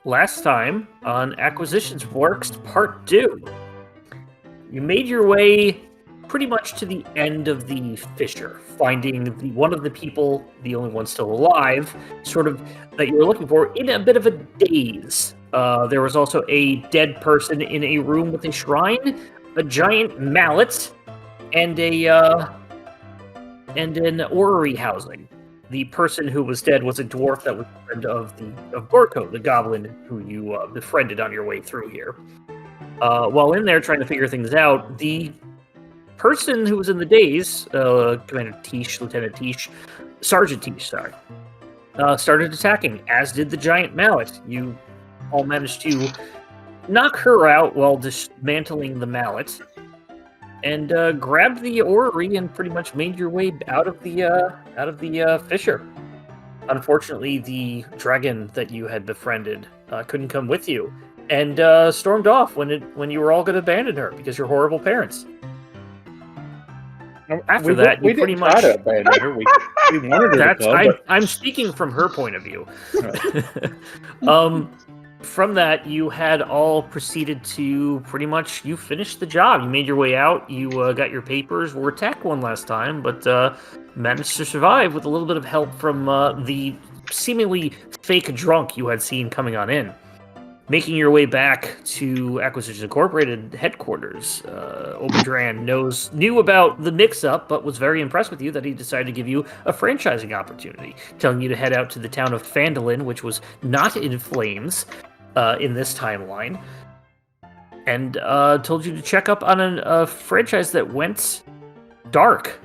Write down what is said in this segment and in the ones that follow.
last time on Acquisitions Works Part 2. You made your way pretty much to the end of the fissure, finding one of the people, the only one still alive, sort of, that you were looking for, in a bit of a daze. There was also a dead person in a room with a shrine, a giant mallet, and an orrery housing. The person who was dead was a dwarf that was a friend of Gorko, the goblin who you befriended on your way through here. While in there trying to figure things out, the person who was in the daze, Commander Tish, Lieutenant Tish, Sergeant Tish, sorry, started attacking, as did the giant mallet. You all managed to knock her out while dismantling the mallet, and grabbed the orrery and pretty much made your way out of the fissure. Unfortunately, the dragon that you had befriended couldn't come with you, and stormed off when you were all going to abandon her because you're horrible parents. After that, you pretty much try to abandon her. We wanted her to come, I'm speaking from her point of view. From that, you had all proceeded to pretty much, you finished the job. You made your way out, you got your papers, were attacked one last time, but managed to survive with a little bit of help from the seemingly fake drunk you had seen coming on in. Making your way back to Acquisitions Incorporated headquarters, Obadran knew about the mix-up, but was very impressed with you that he decided to give you a franchising opportunity, telling you to head out to the town of Phandalin, which was not in flames in this timeline, and told you to check up on a franchise that went dark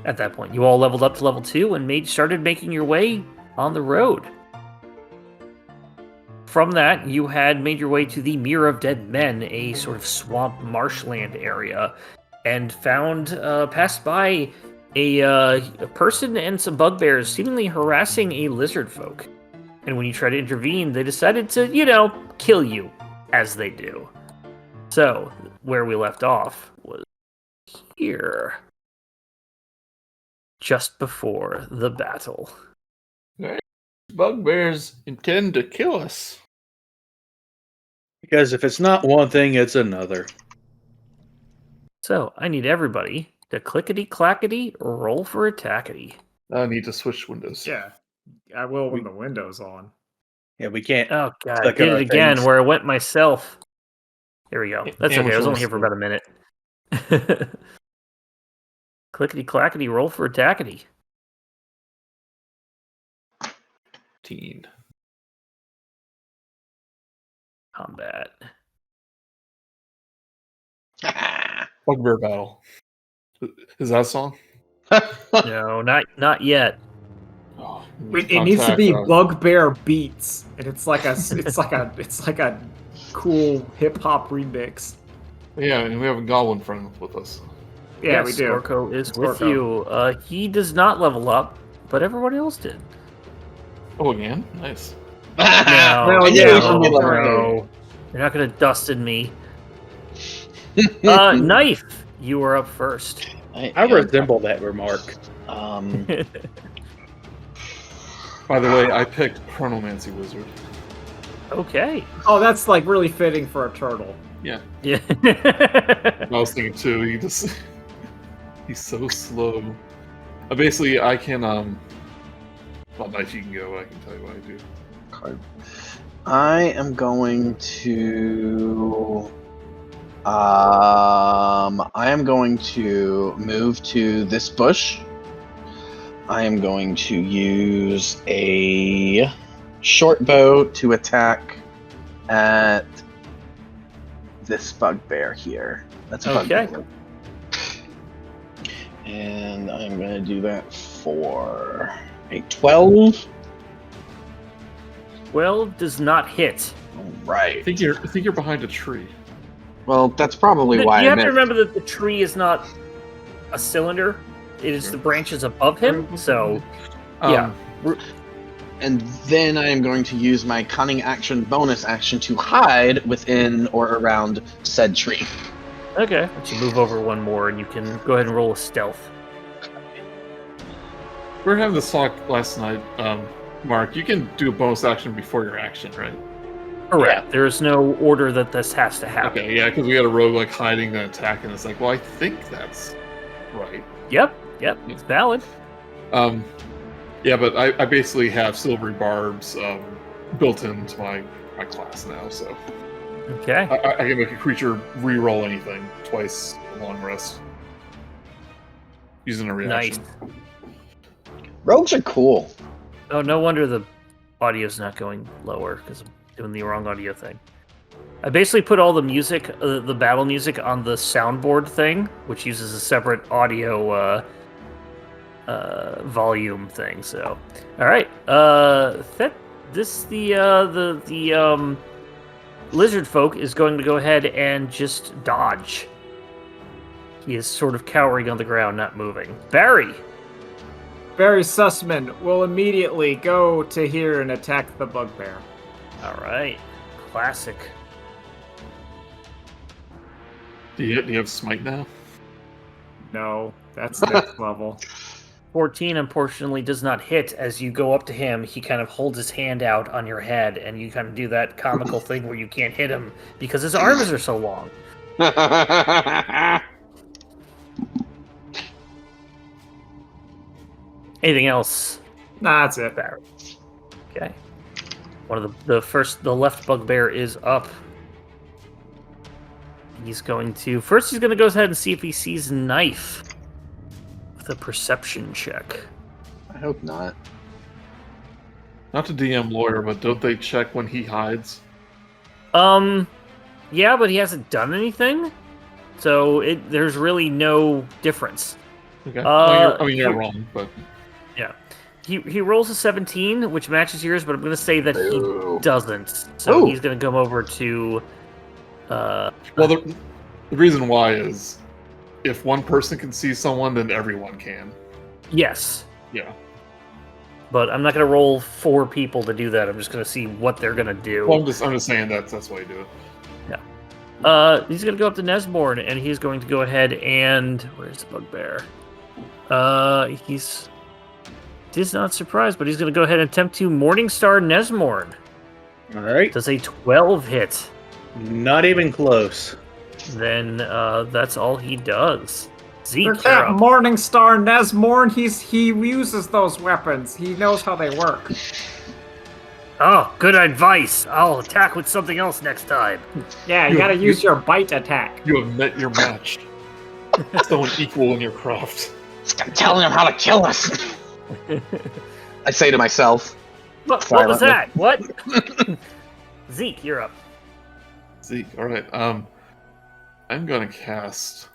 at that point. You all leveled up to level 2 and started making your way on the road. From that, you had made your way to the Mirror of Dead Men, a sort of swamp marshland area, and passed by a person and some bugbears seemingly harassing a lizard folk. And when you try to intervene, they decided to, kill you, as they do. So, where we left off was here. Just before the battle. Bugbears intend to kill us. because if it's not one thing, it's another. So, I need everybody to clickety-clackety roll for attackety. I need to switch windows. Yeah, I will when the window's on. Yeah, we can't. Oh, God, I Stuck in did our it again things. where I was myself. Here we go. That's Yeah, okay, I was which only here for about a minute. Clickety-clackety roll for attackety. Teen. Combat. Bugbear battle. Is that a song? No, not yet. Oh, It needs to be contact, Bugbear Beats, and it's like a cool hip hop remix. Yeah, and we have a goblin friend with us. Yeah, Yes, we do. Gorko is with Gorko. you. He does not level up, but everyone else did. Oh, again? Nice. No, Well, yeah, no, from the no. You're not going to Dustin me. Knyf, you are up first. I resemble that remark. By By the way, I picked Chronomancy Wizard. Okay. Oh, that's like really fitting for a turtle. Yeah. Yeah. I was thinking too, he's so slow. Basically, I can, well, Knife, you can go, I can tell you what I do. I am going to move to this bush. I am going to use a short bow to attack at this bugbear here. That's a Okay. bugbear. And I'm going to do that for a 12. 12 does not hit. All I right. think you're behind a tree. Well, that's probably why You I have to missed. remember that the tree is not a cylinder. It is the branches above him, so... Yeah. And then I am going to use my cunning action bonus action to hide within or around said tree. Okay. Let's you move over one more, and you can go ahead and roll a stealth. We were having this talk last night. Mark, you can do a bonus action before your action, right? Correct. Yeah. There is no order that this has to happen. Okay, yeah, because we got a rogue like hiding and attacking. It's like, well, I think that's right. Yep, it's valid. Yeah, but I basically have silvery barbs built into my class now, so okay. I can make a creature re-roll anything twice a long rest using a reaction. Nice. Rogues are cool. Oh, no wonder the audio's not going lower because I'm doing the wrong audio thing. I basically put all the music, the battle music, on the soundboard thing, which uses a separate audio volume thing. So, all right. The lizard folk is going to go ahead and just dodge. He is sort of cowering on the ground, not moving. Barry Susman will immediately go to here and attack the bugbear. All right. Classic. Do you have smite now? No, that's next level. 14, unfortunately, does not hit. As you go up to him, he kind of holds his hand out on your head, and you kind of do that comical thing where you can't hit him because his arms are so long. Anything else? Nah, that's it. Okay. One of the left bugbear is up. He's going to go ahead and see if he sees Knyf with a perception check. I hope not. Not to DM lawyer, but don't they check when he hides? Yeah, but he hasn't done anything, so there's really no difference. Okay. You're wrong, but yeah, he rolls a 17, which matches yours, but I'm going to say that he doesn't. So he's going to come over to. Well, the reason why is if one person can see someone, then everyone can. Yes. Yeah. But I'm not going to roll 4 people to do that. I'm just going to see what they're going to do. Well, I'm just saying that's why you do it. Yeah. He's going to go up to Nesmorn, and he's going to go ahead and where's the bugbear? He's not surprised, but he's going to go ahead and attempt to Morningstar Nesmorn. All right. Does a 12 hit? Not even close. Then that's all he does. Zeke, Look at Morningstar Nesmorn. He uses those weapons. He knows how they work. Oh, good advice. I'll attack with something else next time. Yeah, you gotta use your bite attack. You have met your match. Someone equal in your craft. I'm telling him how to kill us. I say to myself. What was that? What? Zeke, you're up. Zeke, alright. I'm gonna cast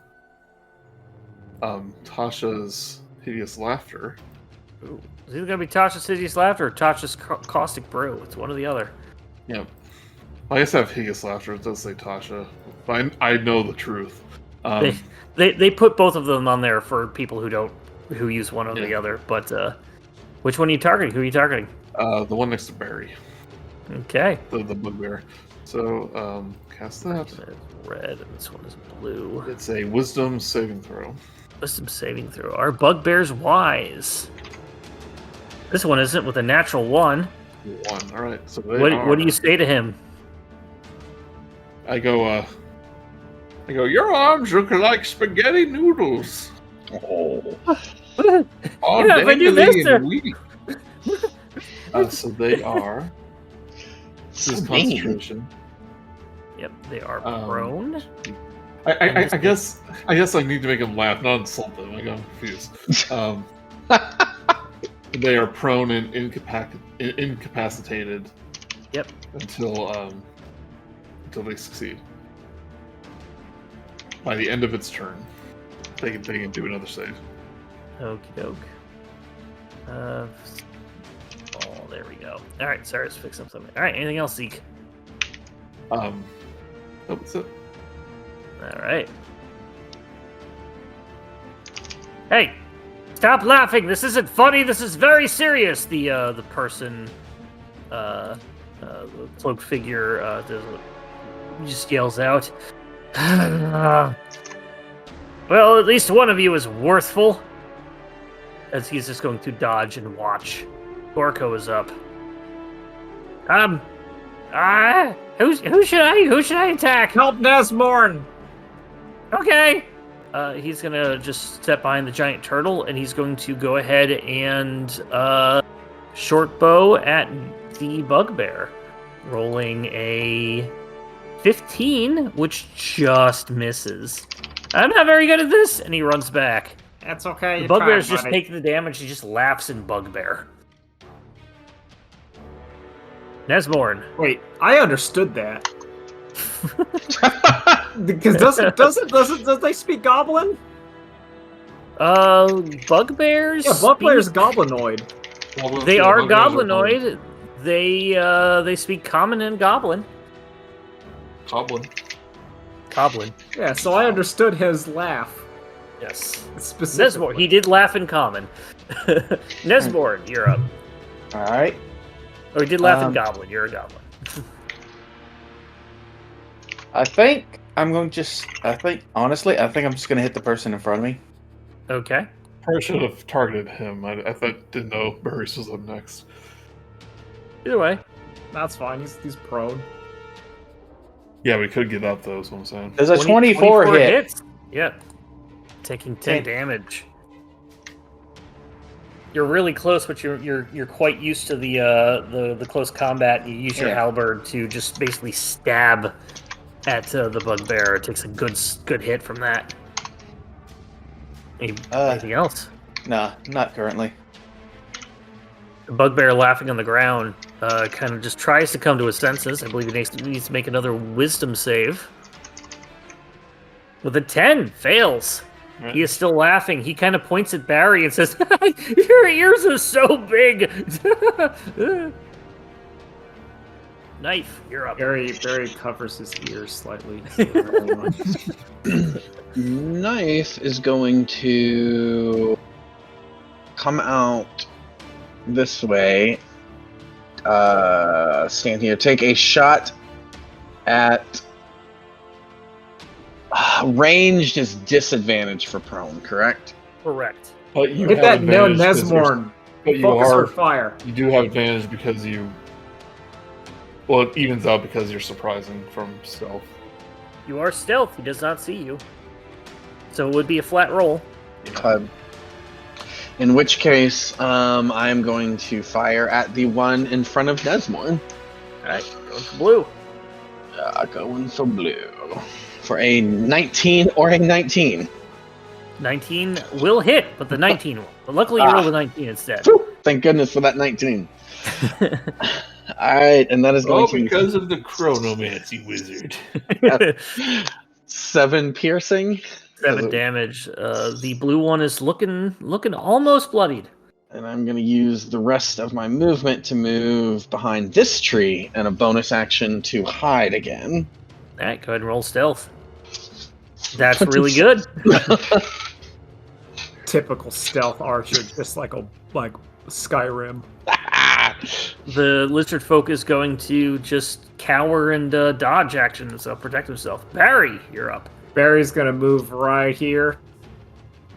Tasha's Hideous Laughter. Ooh. Is it gonna be Tasha's Hideous Laughter or Tasha's Caustic Brew? It's one or the other. Yeah. I guess I have Hideous Laughter. It does say Tasha. But I know the truth. They put both of them on there for people who use one or the other. But which one are you targeting? Who are you targeting? The one next to Barry. Okay. The bugbear. So cast that. Red and this one is blue. It's a Wisdom saving throw. Wisdom saving throw. Are bugbears wise? This one isn't with a natural 1. 1. All right. So what do you say to him? I go. Your arms look like spaghetti noodles. Oh. All yeah, if you missed and weak. So they are. This is concentration. Yep, they are prone. I guess I need to make them laugh, not insult them. I got confused. They are prone and incapacitated. Yep. Until they succeed. By the end of its turn, they can do another save. Okie doke. Oh, there we go. All right, sorry, let's fix up something. All right, anything else, Zeke? Nope, that's it. All right. Hey, stop laughing! This isn't funny. This is very serious. The person, the cloaked figure, just yells out. Well, at least one of you is worthful. As he's just going to dodge and watch. Gorko is up. Who should I attack? Help Nesmorn! Okay. He's gonna just step behind the giant turtle, and he's going to go ahead and short bow at the bugbear, rolling a 15, which just misses. I'm not very good at this, and he runs back. That's okay. The bugbear's just taking the damage. He just laughs in bugbear. Nesmorn. Wait, I understood that. Because doesn't they speak Goblin? Bugbears. Yeah, bugbear's Goblinoid. They are Goblinoid. They speak Common and Goblin. Goblin. Yeah, so I understood his laugh. Yes. Specifically. Nesmorn. He did laugh in Common. Nesmorn, you're up. All right. Or he did laugh in Goblin. You're a Goblin. I think I'm just gonna hit the person in front of me. Okay. I should have targeted him. I didn't know Brice was up next. Either way. That's fine. He's prone. Yeah, we could get up though. Is what I'm saying. There's a 24 hit. hits. Yeah. Taking 10 damage. You're really close, but you're quite used to the close combat. You use your halberd to just basically stab at the bugbear. It takes a good hit from that. Anything else? Nah, not currently. The bugbear, laughing on the ground, kind of just tries to come to his senses. I believe he needs to make another wisdom save. With a 10, fails. Right. He is still laughing. He kind of points at Barry and says, "Your ears are so big." Knyf, you're up. Barry covers his ears slightly. Knyf is going to come out this way. Stand here. Take a shot at... ranged is disadvantage for prone, correct? Correct. But you Hit have that no advantage 'cause Nesmorn. But you Focus are. or fire. You do have advantage because you. Well, it evens out because you're surprising from stealth. You are stealth. He does not see you. So it would be a flat roll. In which case, I am going to fire at the one in front of Nesmorn. Alright, going for blue. Going for blue. For a 19 or a 19. 19 will hit, but the 19 will. But luckily you rolled a 19 instead. Whew, thank goodness for that 19. Alright, and that is going to because of the chronomancy wizard. 7 piercing. 7 damage. The blue one is looking almost bloodied. And I'm going to use the rest of my movement to move behind this tree and a bonus action to hide again. Alright, go ahead and roll stealth. That's really good. Typical stealth archer, just like Skyrim. The lizard folk is going to just cower and dodge action, so protect himself. Barry, you're up. Barry's gonna move right here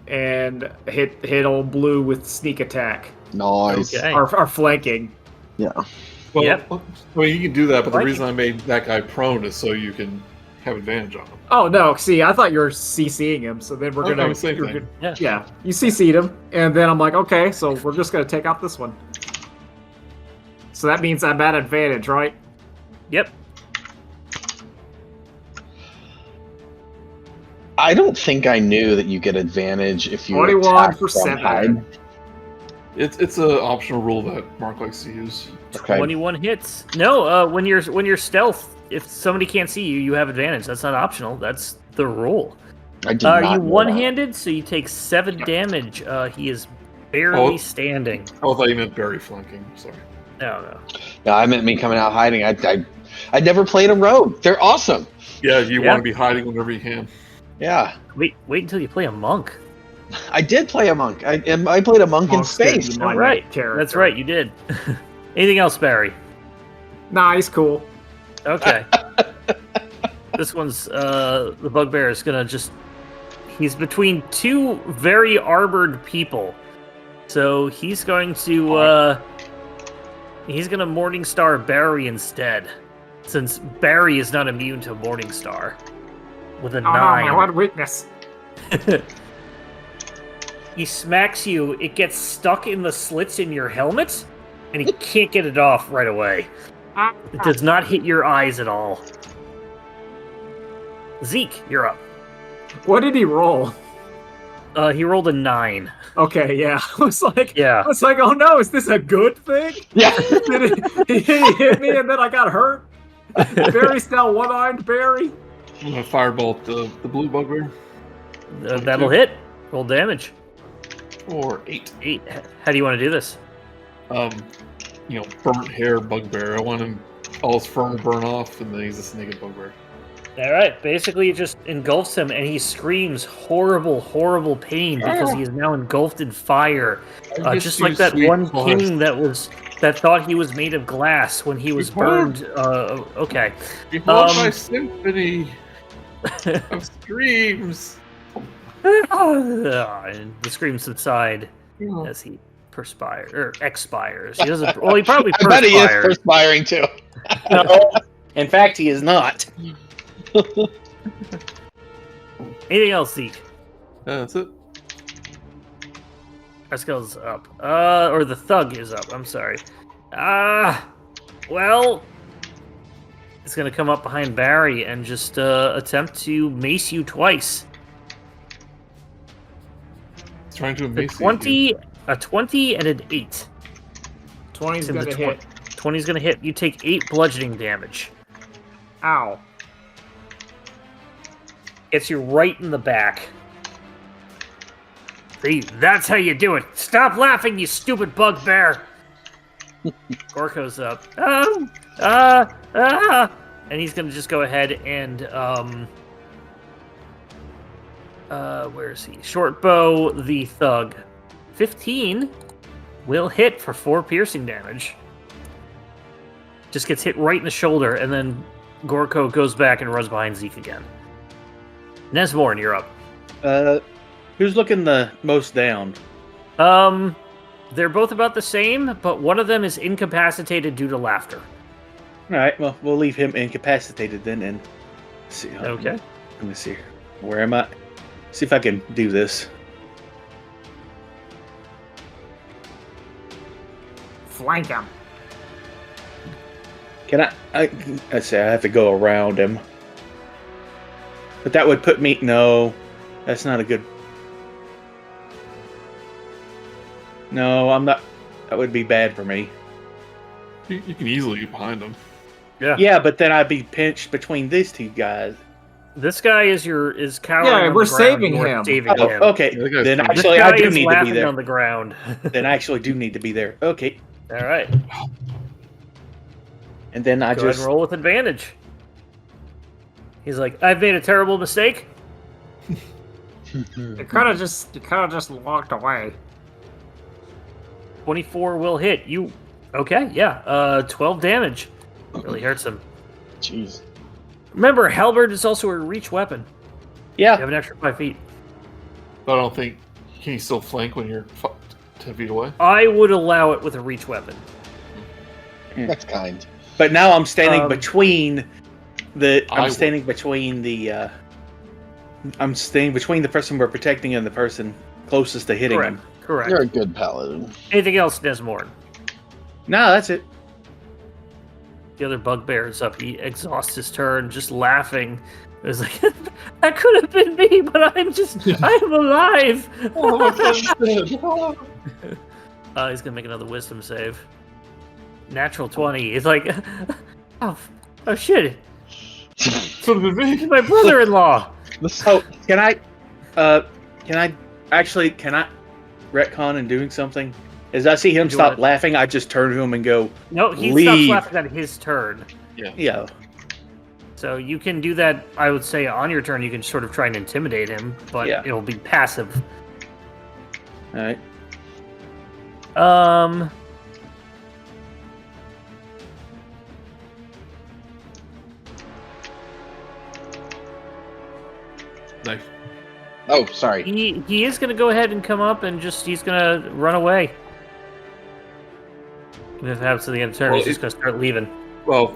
and hit old blue with sneak attack. Nice. Okay. Our flanking. Yeah. Well, Yep. well, you can do that, but the Like reason I made that guy prone is so you can have advantage on him. Oh no! See, I thought you were CCing him, so then we're Okay, gonna. same you're thing. good- Yeah, you CC'd him, and then I'm like, okay, so we're just gonna take out this one. So that means I'm at advantage, right? Yep. I don't think I knew that you get advantage if you 21 attack for from 7. hide. It's an optional rule that Mark likes to use. Okay. 21 hits. No, when you're stealth, if somebody can't see you, you have advantage. That's not optional. That's the rule. I did Are not you know one-handed? So you take 7 damage. He is barely standing. Oh, I thought you meant Barry flanking. Sorry. No. that. No, I meant me coming out hiding. I never played a rogue. They're awesome. Yeah, you Yeah. want to be hiding whenever you can. Yeah. Wait until you play a monk. I did play a monk. I played a monk in Monk's gonna space. be my Right. character. That's right. You did. Anything else, Barry? Nah, he's cool. Okay. This one's the bugbear is gonna he's between 2 very armored people. So he's going to Morningstar Barry instead. since Barry is not immune to Morningstar. With a Oh no, 9. my one weakness. He smacks you, it gets stuck in the slits in your helmet, and he can't get it off right away. Ah, It does not hit your eyes at all. Zeke, you're up. what did he roll? He rolled a 9. Okay, yeah. I was like, Yeah. oh no, is this a good thing? Yeah. He hit me and then I got hurt. Barry's now one-armed Barry. I'm gonna firebolt the blue bugbear. That'll hit. Roll damage. Or 8. 8. How do you want to do this? Burnt hair bugbear. I want him all his fur to burn off, and then he's this naked bugbear. Alright, basically it just engulfs him, and he screams horrible, horrible pain because he is now engulfed in fire. Just like that one king that thought he was made of glass when he was burned. Okay. Behold my symphony of screams. And the screams subside as he expires. He doesn't. Well, he probably I bet he is perspires. perspiring too. No, in fact, he is not. Anything else, Zeke? Yeah, that's it. Rascal's up. Or the thug is up. I'm sorry. Well, it's gonna come up behind Barry and just attempt to mace you twice. He's trying to A emaciate you. 20 and an 8. 20's In the gonna hit. 20's gonna hit. You take 8 bludgeoning damage. Ow. Gets you right in the back. See, that's how you do it. Stop laughing, you stupid bugbear. Gorko's up. And he's gonna just go ahead and where is he? Short bow the thug. 15 will hit for 4 piercing damage. Just gets hit right in the shoulder, and then Gorko goes back and runs behind Zeke again. Nesmorn, you're up. Who's looking the most down? They're both about the same, but one of them is incapacitated due to laughter. All right, well, we'll leave him incapacitated then, and see. Okay. Let me see. Where am I? See if I can do this. Flank him. Can I say I have to go around him. But that would put me... No, that's not a good... No, I'm not... That would be bad for me. You can easily get behind him. Yeah, but then I'd be pinched between these two guys. This guy is cowering. Yeah, on we're the ground. saving You're him. Saving Oh, him. okay. Yeah, that guy's Then fine. This actually, guy I do is need to be laughing there. on the ground. Then I actually do need to be there. Okay. All right. And then I Go ahead just... and roll with advantage. He's like, I've made a terrible mistake. You could have just walked away. 24 will hit. You okay? Yeah. 12 damage. Really hurts him. Jeez. Remember, halberd is also a reach weapon. You Yeah. have an extra 5 feet. But I don't think... Can you still flank when you're 10 feet away? I would allow it with a reach weapon. That's kind. But now I'm standing between I'm standing between the person we're protecting and the person closest to hitting Correct. him. Correct. You're a good paladin. Anything else, Nesmorn? No, that's it. The other bugbear is up. He exhausts his turn, just laughing. It was like, that could have been me, but I'm alive. He's gonna make another wisdom save. Natural 20. It's like, oh shit! Could have been me. He's my brother-in-law. Oh, can I retcon in doing something? As I see him Do stop it. laughing, I just turn to him and go, No, he Leave. stops laughing on his turn. yeah. So you can do that. I would say on your turn, you can sort of try and intimidate him, but Yeah. it'll be passive. All right. Nice. Oh, sorry. He is going to go ahead and come up and he's going to run away. If it happens to the end of the turn, Well, he's just going to start leaving. Well,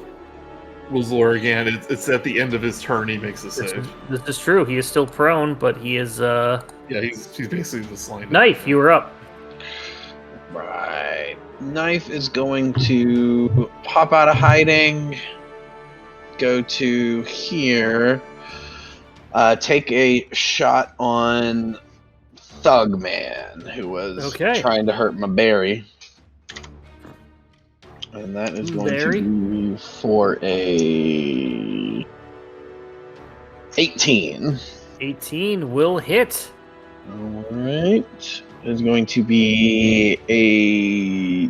Lore again. It's at the end of his turn he makes a save. This is true. He is still prone, but he is. Yeah, he's basically just lying. Knife, you were up. Right. Knyf is going to pop out of hiding, go to here, take a shot on Thugman, who was trying to hurt my berry. And that is going to be for a 18. 18 will hit. Alright. It's going to be a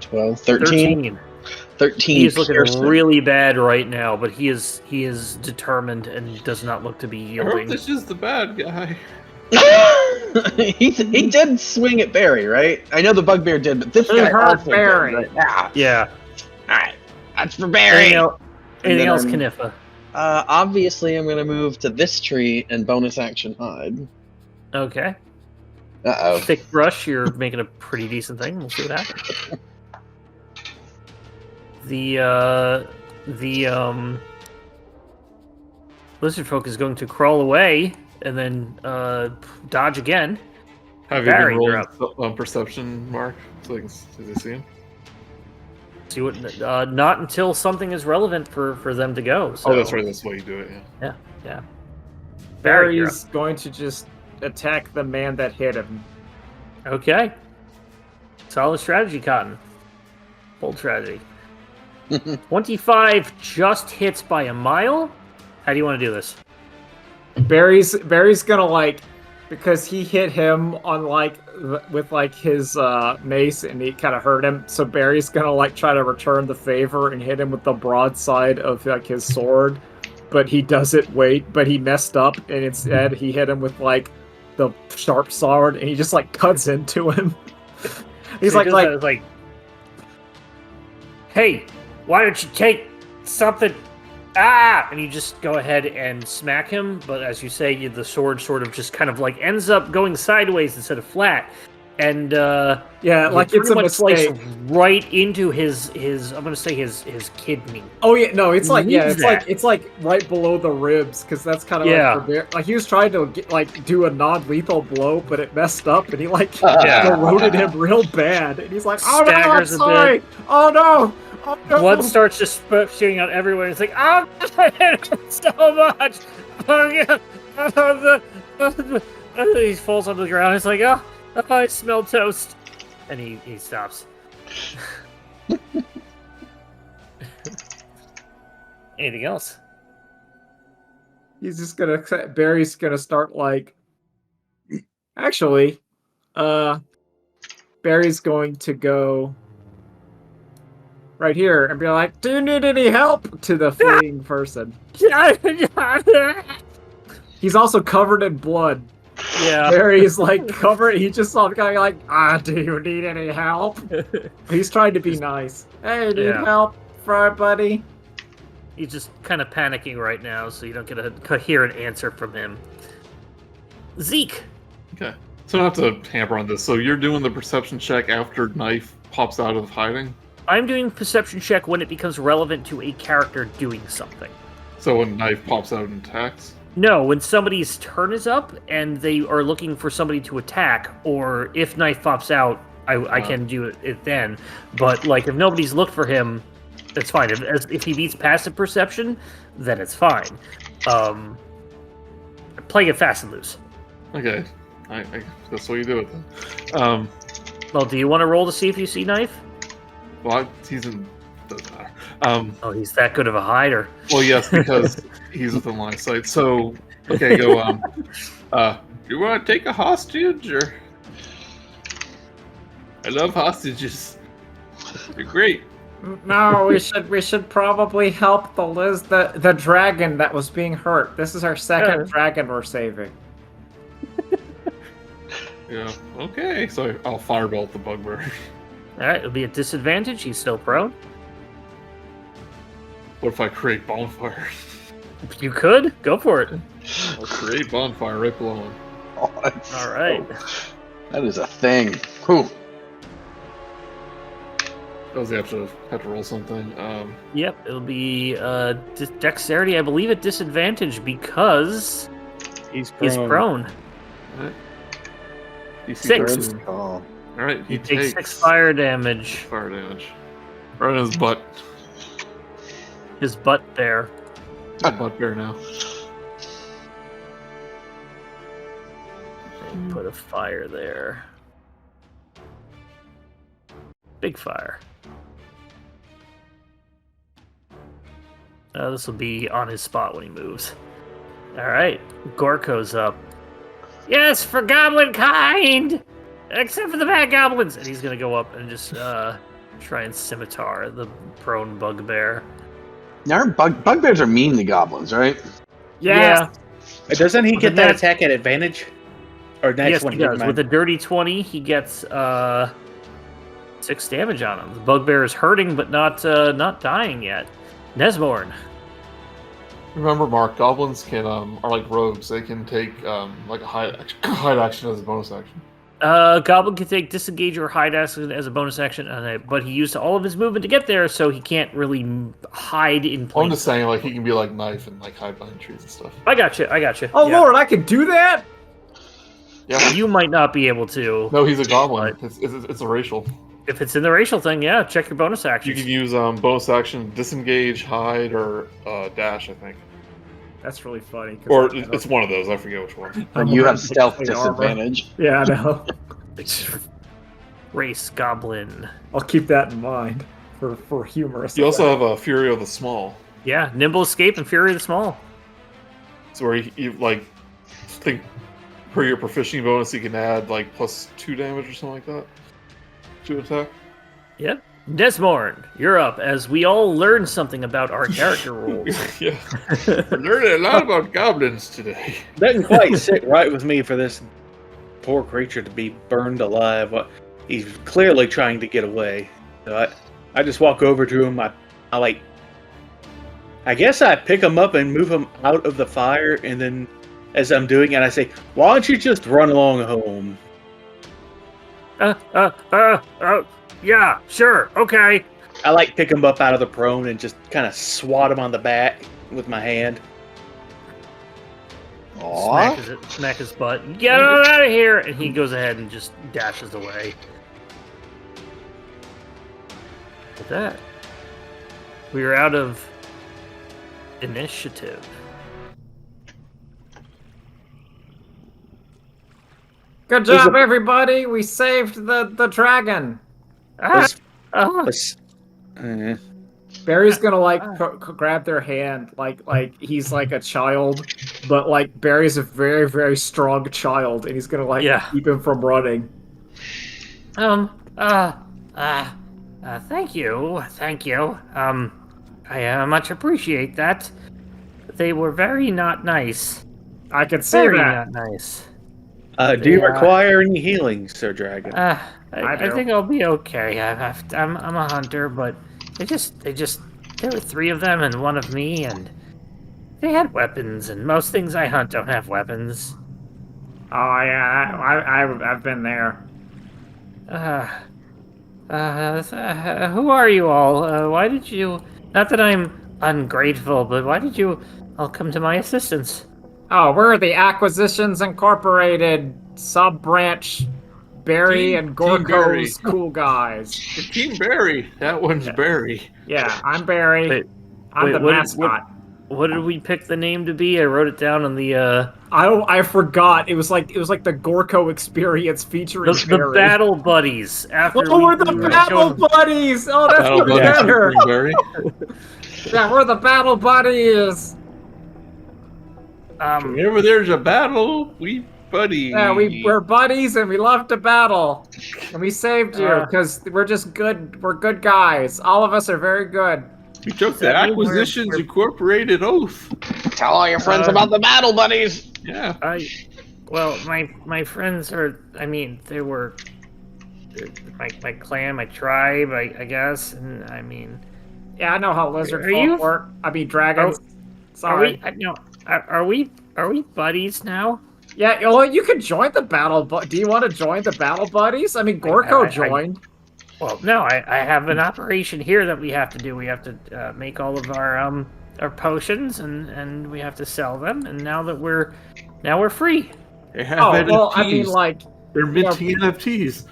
12, 13. 13. He is looking piercing. really bad right now, but he is determined and does not look to be I yielding. hope this is the bad guy. he did swing at Barry, right? I know the bugbear did, but this guy hurt also Barry. did, right? Yeah. Alright. That's for Barry. Anything else, Knyf? Obviously, I'm going to move to this tree and bonus action hide. Okay. Uh-oh. Thick brush, you're making a pretty decent thing. We'll see what happens. The lizard folk is going to crawl away and then dodge again. Have Barry, you you're been rolling perception, Mark? So they see him? See what? Not until something is relevant for them to go. So. Oh, that's right. That's the way you do it. Yeah. Yeah. Barry, you're Barry's going to just attack the man that hit him. up. Okay. Solid strategy, Cotton. Bold strategy. 25 just hits by a mile. How do you want to do this? Barry's gonna because he hit him on with his mace and he kind of hurt him. So Barry's gonna try to return the favor and hit him with the broadside of his sword, but he doesn't wait. But he messed up and instead he hit him with the sharp sword and he just cuts into him. He's So he does that, hey, why don't you take something? Ah! And you just go ahead and smack him, but as you say, the sword sort of just kind of ends up going sideways instead of flat. And it's a mistake. Right into his I'm gonna say his kidney. Oh yeah, no, it's that. it's right below the ribs because that's kind of he was trying to do a non-lethal blow, but it messed up and he corroded him real bad, and he's like, oh no, I'm sorry, oh no. Oh, no. Blood starts just spewing out everywhere. It's like, oh, it hurts so much. He falls onto the ground. It's like, oh, I smell toast. And he stops. Anything else? He's just Barry's gonna start actually, Barry's going to go right here and be like, do you need any help? To the fleeing person. He's also covered in blood. Yeah. Barry's covered. He just saw the guy do you need any help? He's trying to be nice. Hey, need help, fry buddy? He's just kind of panicking right now, so you don't get a coherent answer from him. Zeke. Okay. So I don't have to hamper on this. So you're doing the perception check after Knyf pops out of hiding? I'm doing perception check when it becomes relevant to a character doing something. So when Knyf pops out and attacks? No, when somebody's turn is up and they are looking for somebody to attack, or if Knyf pops out, I can do it then. But if nobody's looked for him, it's fine. If he beats passive perception, then it's fine. Playing it fast and loose. Okay, I that's what you do it then. Well, do you want to roll to see if you see Knyf? Well, doesn't matter. He's that good of a hider. Well, yes, because he's within line of sight. So, okay, go. You want to take a hostage, or? I love hostages. They're great. No, we should probably help the dragon that was being hurt. This is our second dragon we're saving. Yeah. Okay. So I'll firebolt the bugbear. All right, it'll be a disadvantage. He's still prone. What if I create bonfire? You could go for it. I'll create bonfire right below him. Oh, All right. that is a thing. Whew. That was the episode. Have to roll something. Yep, it'll be dexterity, I believe, at disadvantage because He's he's prone. Alright. DC 6. 13. Oh. Alright, he He takes takes 6 fire damage. fire damage. Right in his butt. His butt there. He's a butt bear now. Put a fire there. Big fire. This will be on his spot when he moves. Alright, Gorko's up. Yes, for goblin kind! Except for the bad goblins! And he's gonna go up and just try and scimitar the prone bugbear. Now, bugbears are mean to goblins, right? Yeah. Doesn't he With get the that net- attack at advantage? Or next Yes, one? he never does. mind. With a dirty 20, he gets 6 damage on him. The bugbear is hurting, but not dying yet. Nesmorn. Remember, Mark, goblins can are like rogues. They can take like a hide action as a bonus action. Goblin can take disengage or hide action as a bonus action, but he used all of his movement to get there, so he can't really hide in I'm plain just saying, like, he can be like Knyf and like hide behind trees and stuff. I got you. Oh Yeah. Lord, I can do that. Yeah. You might not be able to. No, he's a goblin. It's a racial. If it's in the racial thing, yeah, check your bonus You actions. can use bonus action, disengage, hide, or dash, I think. That's really funny. 'cause Or I- it's one of those. I forget which one. Or you have stealth Plate armor. disadvantage. Yeah, I know. Race Goblin. I'll keep that in mind for humorous. You also have a Fury of the Small. Yeah, Nimble Escape and Fury of the Small. So where you like think per your proficiency bonus, you can add like +2 damage or something like that to attack. Yep. Nesmorn, you're up, as we all learn something about our character rules. Yeah, we're learning a lot about goblins today. Doesn't quite sit right with me for this poor creature to be burned alive. He's clearly trying to get away. So I just walk over to him. I guess I pick him up and move him out of the fire, and then as I'm doing it, I say, "Why don't you just run along home?" Yeah, sure, okay. I pick him up out of the prone and just kind of swat him on the back with my hand. Aww. Smack his butt. Get out of here! And he goes ahead and just dashes away. With that, we are out of initiative. Good job, everybody. We saved the dragon. Was- Ah, Barry's gonna grab their hand like he's like a child, but like Barry's a very very strong child, and he's gonna Yeah. keep him from running. thank you. I much appreciate that. They were very not nice. I can see Very that. not nice. do you require any healing, Sir Dragon? I do. think I'll be okay. I'm a hunter, but there were 3 of them and 1 of me, and they had weapons, and most things I hunt don't have weapons. Oh yeah, I've been there. Who are you all? Why did you... Not that I'm ungrateful, but why did you all come to my assistance? Oh, we're the Acquisitions Incorporated sub-branch. Barry and Team Barry. Gorko's cool guys. Team Barry. That one's Barry. Yeah, I'm Barry. Wait, I'm wait, the what- mascot. What did we pick the name to be? I wrote it down on the I forgot. It was like the Gorko experience featuring the Barry. Battle Buddies. After Oh, we're the we Battle Buddies! Oh, that's Battle even Buddies better! featuring Barry. Yeah, we're the Battle Buddies! Whenever there's a battle, we buddy. Yeah, we're buddies and we love to battle. And we saved you, because we're just good, we're good guys. All of us are very good. We took the that mean we're- Acquisitions Incorporated oath. Tell all your friends about the battle buddies. Yeah. Well, my friends are... I mean, they're my clan, my tribe, I guess, and I mean... Yeah, I know how lizard Are you- folk work. I mean, dragons. Are Sorry. we buddies now? Yeah, well, you can join the battle, but do you want to join the battle buddies? I mean, Gorko joined. Well, no, I have an operation here that we have to do. We have to make all of our potions, and we have to sell them. And now we're free. They have Oh, NFTs. well, I mean, like, They're minting NFTs.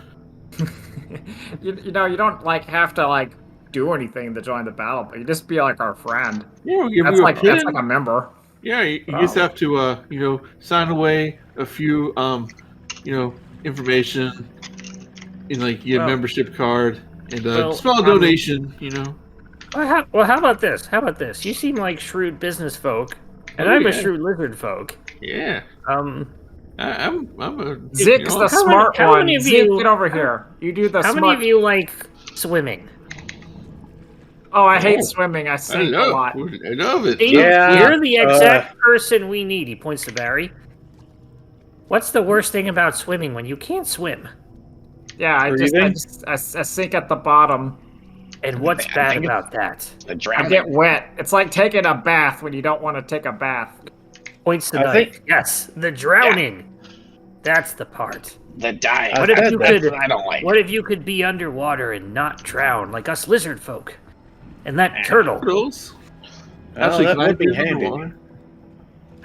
you don't like have to like do anything to join the battle, but you just be like our friend. Yeah, we'll give That's you a like pin. a member. Yeah, you just have to, sign away a few, information in like your membership card and small donation. Well, how about this? You seem like shrewd business folk, and I'm a shrewd lizard folk. Yeah. I'm a Zeke's the smart how one. many of Zeke, you- get over here. You do the How smart. many of you like swimming? Oh, I hate swimming. I I sink a lot. love it. See, Yeah, you're the exact person we need. He points to Barry. What's the worst thing about swimming when you can't swim? Yeah, I sink at the bottom. And what's bad about that? The I drowning. get wet. It's like taking a bath when you don't want to take a bath. Points to I Knyf. think- Yes, the drowning. That's the part. The dying. What if you That's could? what I don't like. What if you could be underwater and not drown like us lizard folk? And that turtle. Turtles. Actually, that can I would be be handy. underwater?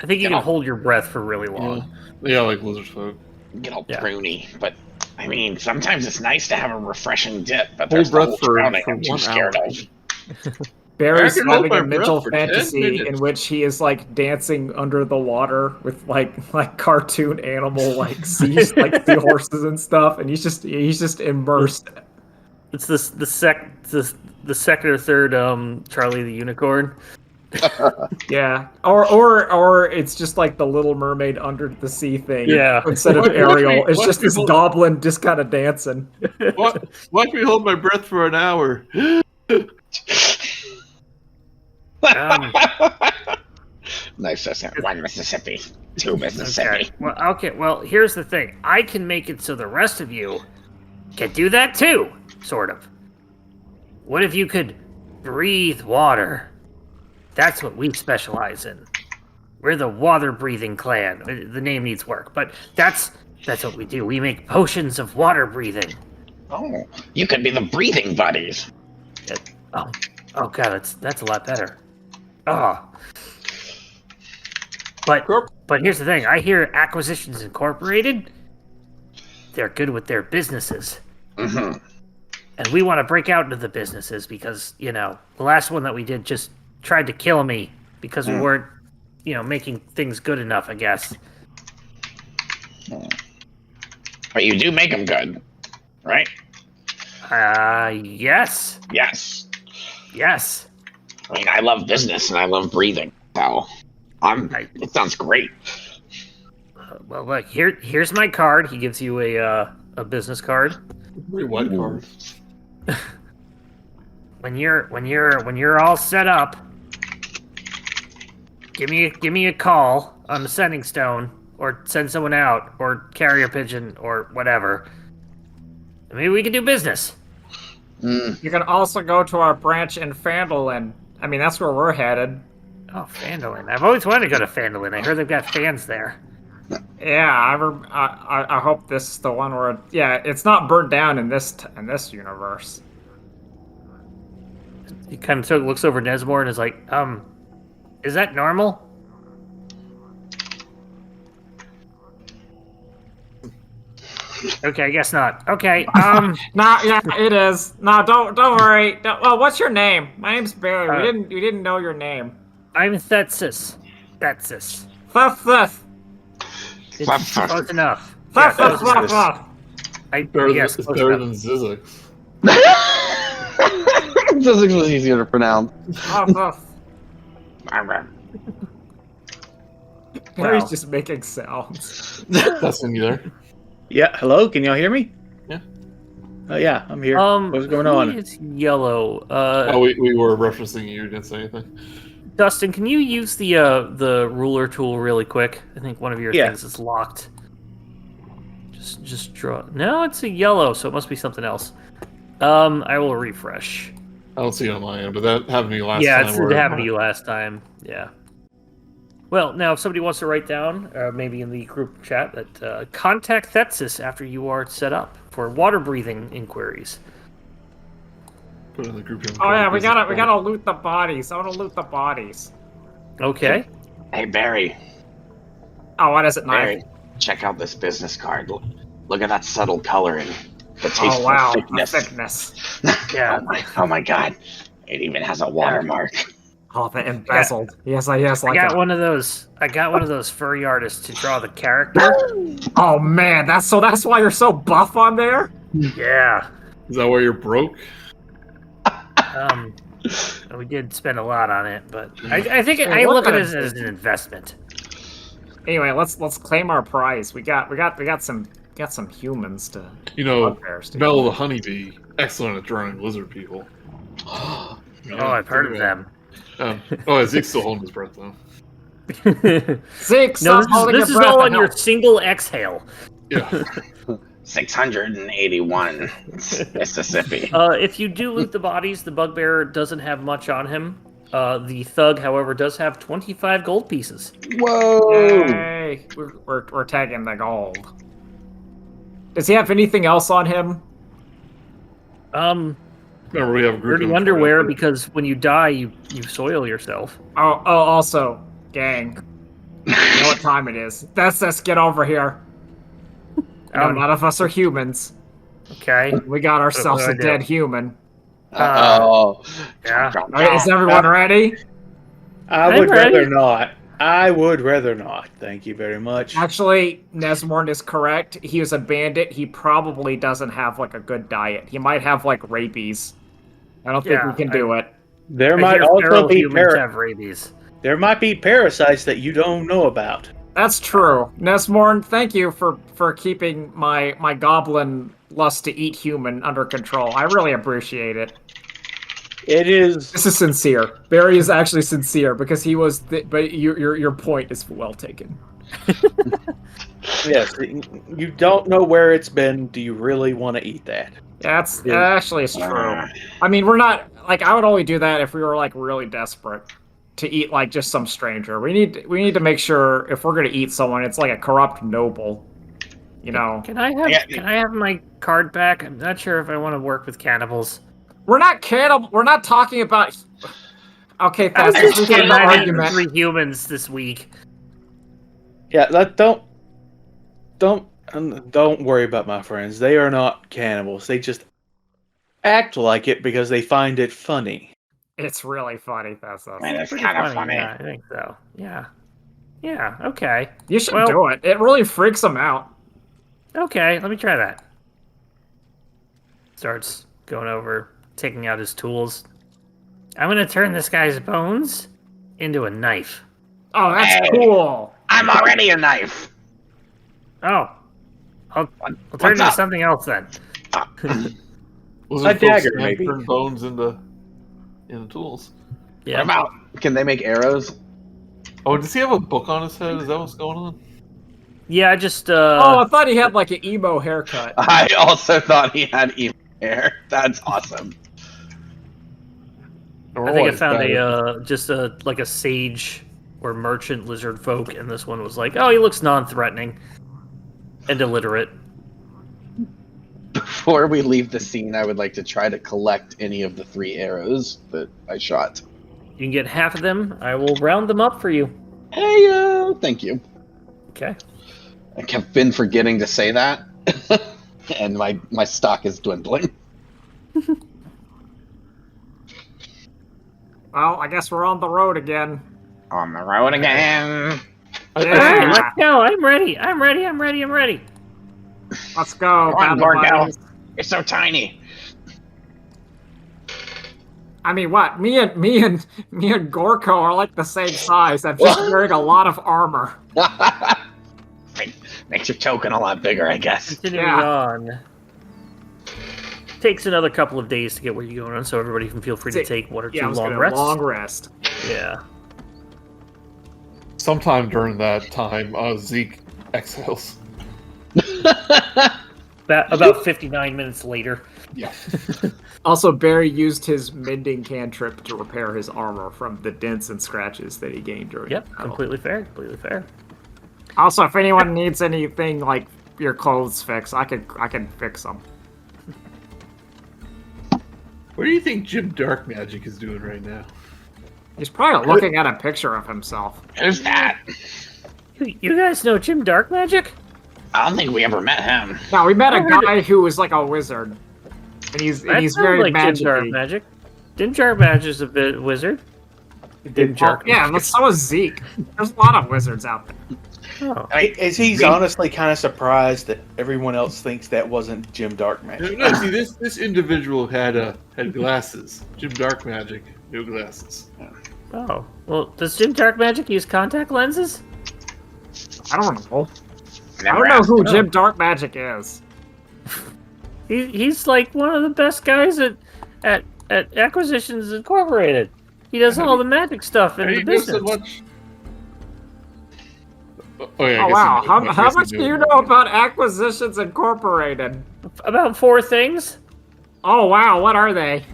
I think you can hold your breath for really long. Yeah, like lizard folk. Get all Yeah. pruny, but I mean, sometimes it's nice to have a refreshing dip. But Hold there's the breath whole for drowning I'm 1 too scared hour. of. Barry's I can hold having my a mental breath for 10 fantasy minutes. in which he is like dancing under the water with like cartoon animal like seas like seahorses and stuff, and he's just immersed. It's the second or third Charlie the Unicorn. Yeah, or it's just like the Little Mermaid under the sea thing. Yeah. Instead of Watch me- Ariel, it's watch just me this hold- goblin just kind of dancing. Watch me hold my breath for an hour. Nice. That's it. 1 Mississippi, 2 Mississippi. Okay. Well, here's the thing. I can make it so the rest of you can do that too, sort of. What if you could breathe water? That's what we specialize in. We're the water-breathing clan. The name needs work, but that's what we do. We make potions of water breathing. Oh, you could be the breathing buddies. Oh god, that's a lot better. Oh. But here's the thing. I hear Acquisitions Incorporated. They're good with their businesses. Mm-hmm. And we want to break out into the businesses because, the last one that we did just tried to kill me because we weren't, making things good enough, I guess. But you do make them good, right? Yes. Yes. Yes. I mean, I love business and I love breathing. So, it sounds great. Well, look, here's my card. He gives you a business card. Very white card. When you're all set up, give me a call on the sending stone, or send someone out, or carrier pigeon, or whatever. Maybe we can do business. You can also go to our branch in Phandalin. I mean, that's where we're headed. Oh, Phandalin! I've always wanted to go to Phandalin. I heard they've got fans there. Yeah, I hope this is the one where it's not burnt down in this universe. He kind of looks over at Nesmorn and is like, is that normal? Okay, I guess not. Okay, Nah, yeah, it is. No, don't worry. Well, what's your name? My name's Barry. We didn't know your name. I'm Thetsis. Thetsis. Thuff. It's close enough. Thuff. Yes, It's close better enough. than Zizix. Physics was easier to pronounce. Barry's just making sounds. Dustin, you there? Yeah, hello? Can y'all hear me? Yeah. Oh, yeah, I'm here. What's going on? It's yellow. We were referencing you. Didn't say anything. Dustin, can you use the ruler tool really quick? I think one of your things is locked. Just draw. No, it's a yellow, so it must be something else. I will refresh. I don't see it on my end, but that happened to me last time. Yeah, it happened to you last time. Yeah. Well, now if somebody wants to write down, maybe in the group chat, that contact Thetsis after you are set up for water breathing inquiries. Put it in the group. Oh yeah, we gotta loot the bodies. I want to loot the bodies. Okay. Hey, Barry. Oh, what is it, Knyf? Barry, check out this business card. Look at that subtle coloring. The tasteful Oh wow, thickness. the thickness. Yeah. Oh my god. It even has a watermark. Oh, the embezzled. Yes, like I got one of those. I got one of those furry artists to draw the character. Oh man, that's why you're so buff on there. Yeah. Is that why you're broke? We did spend a lot on it, but I think I look at it as an investment. Anyway, let's claim our prize. We got some humans to. Belle the honeybee, excellent at drawing lizard people. Oh, I've heard of them. Zeke's still holding his breath though. Zeke, this is all on your single exhale. Yeah. 681 Mississippi. If you do loot the bodies, the bugbear doesn't have much on him. The thug, however, does have 25 gold pieces. Whoa! Yay. We're tagging the gold. Does he have anything else on him? Remember, we have a group dirty underwear because when you die, you soil yourself. Oh, also, gang. You know what time it is. Let's get over here. None of us are humans. Okay. We got ourselves a dead human. Oh. Yeah. Is everyone ready? I would rather not. I would rather not. Thank you very much. Actually, Nesmorn is correct. He is a bandit. He probably doesn't have like a good diet. He might have like rabies. I don't think we can do it. There might also be have rabies. There might be parasites that you don't know about. That's true. Nesmorn, thank you for keeping my goblin lust to eat human under control. I really appreciate it. It is. This is sincere. Barry is actually sincere because he was. But your point is well taken. Yes, you don't know where it's been. Do you really want to eat that? That actually is true. I mean, we're not like I would only do that if we were like really desperate to eat like just some stranger. We need to make sure if we're gonna eat someone, it's like a corrupt noble. You know. Can I have my card back? I'm not sure if I want to work with cannibals. We're not cannibal. We're not talking about. Okay, I was that's just an argument. 3 humans this week. Yeah, don't worry about my friends. They are not cannibals. They just act like it because they find it funny. It's really funny. That's Man, it's kind of funny. Yeah, I think so. Yeah. Yeah. Okay. You should do it. It really freaks them out. Okay, let me try that. Starts going over, taking out his tools. I'm gonna turn this guy's bones into a knife. Oh, that's cool. I'm already a knife. Oh. I'll turn into something else then. A dagger, maybe. Turn bones into tools. Yeah. What about? Can they make arrows? Oh, does he have a book on his head? Is that what's going on? Yeah, I just Oh, I thought he had like an emo haircut. I also thought he had emo hair. That's awesome. I think I found a sage or merchant lizard folk, and this one was like, oh, he looks non-threatening and illiterate. Before we leave the scene, I would like to try to collect any of the 3 arrows that I shot. You can get half of them. I will round them up for you. Hey, thank you. Okay. I kept been forgetting to say that, and my stock is dwindling. Well, I guess we're on the road again. On the road again. Alright, let's go. I'm ready. Let's go. Come on, Gorgo. You're so tiny. I mean, what? Me and Gorko are like the same size. I'm just wearing a lot of armor. Makes your token a lot bigger, I guess. Continuing on. Takes another couple of days to get where you're going on, so everybody can feel free to take 1 or 2 long rests. Long rest. Yeah. Sometime during that time, Zeke exhales. About 59 minutes later. Yeah. Also, Barry used his mending cantrip to repair his armor from the dents and scratches that he gained during the battle. Completely fair. Also, if anyone needs anything like your clothes fixed, I can fix them. What do you think Jim Dark Magic is doing right now? He's probably looking at a picture of himself. Who's that? You guys know Jim Dark Magic? I don't think we ever met him. No, we met a guy who was like a wizard. And he's very like Jim Dark magic-y. Magic. Jim Dark Magic is a bit wizard. Jim Dark Yeah, but so is Zeke. There's a lot of wizards out there. Oh. He's honestly kind of surprised that everyone else thinks that wasn't Jim Dark Magic. No, see, this individual had glasses. Jim Dark Magic, no glasses. Oh. Well, does Jim Dark Magic use contact lenses? I don't know. I Never don't know asked who him. Jim Dark Magic is. He's like one of the best guys at Acquisitions Incorporated. He does all the magic stuff in Hey, the you know business. so much. Oh, yeah, I Oh guess wow, I how guess I much do you know about Acquisitions Incorporated? About 4 things. Oh wow, what are they?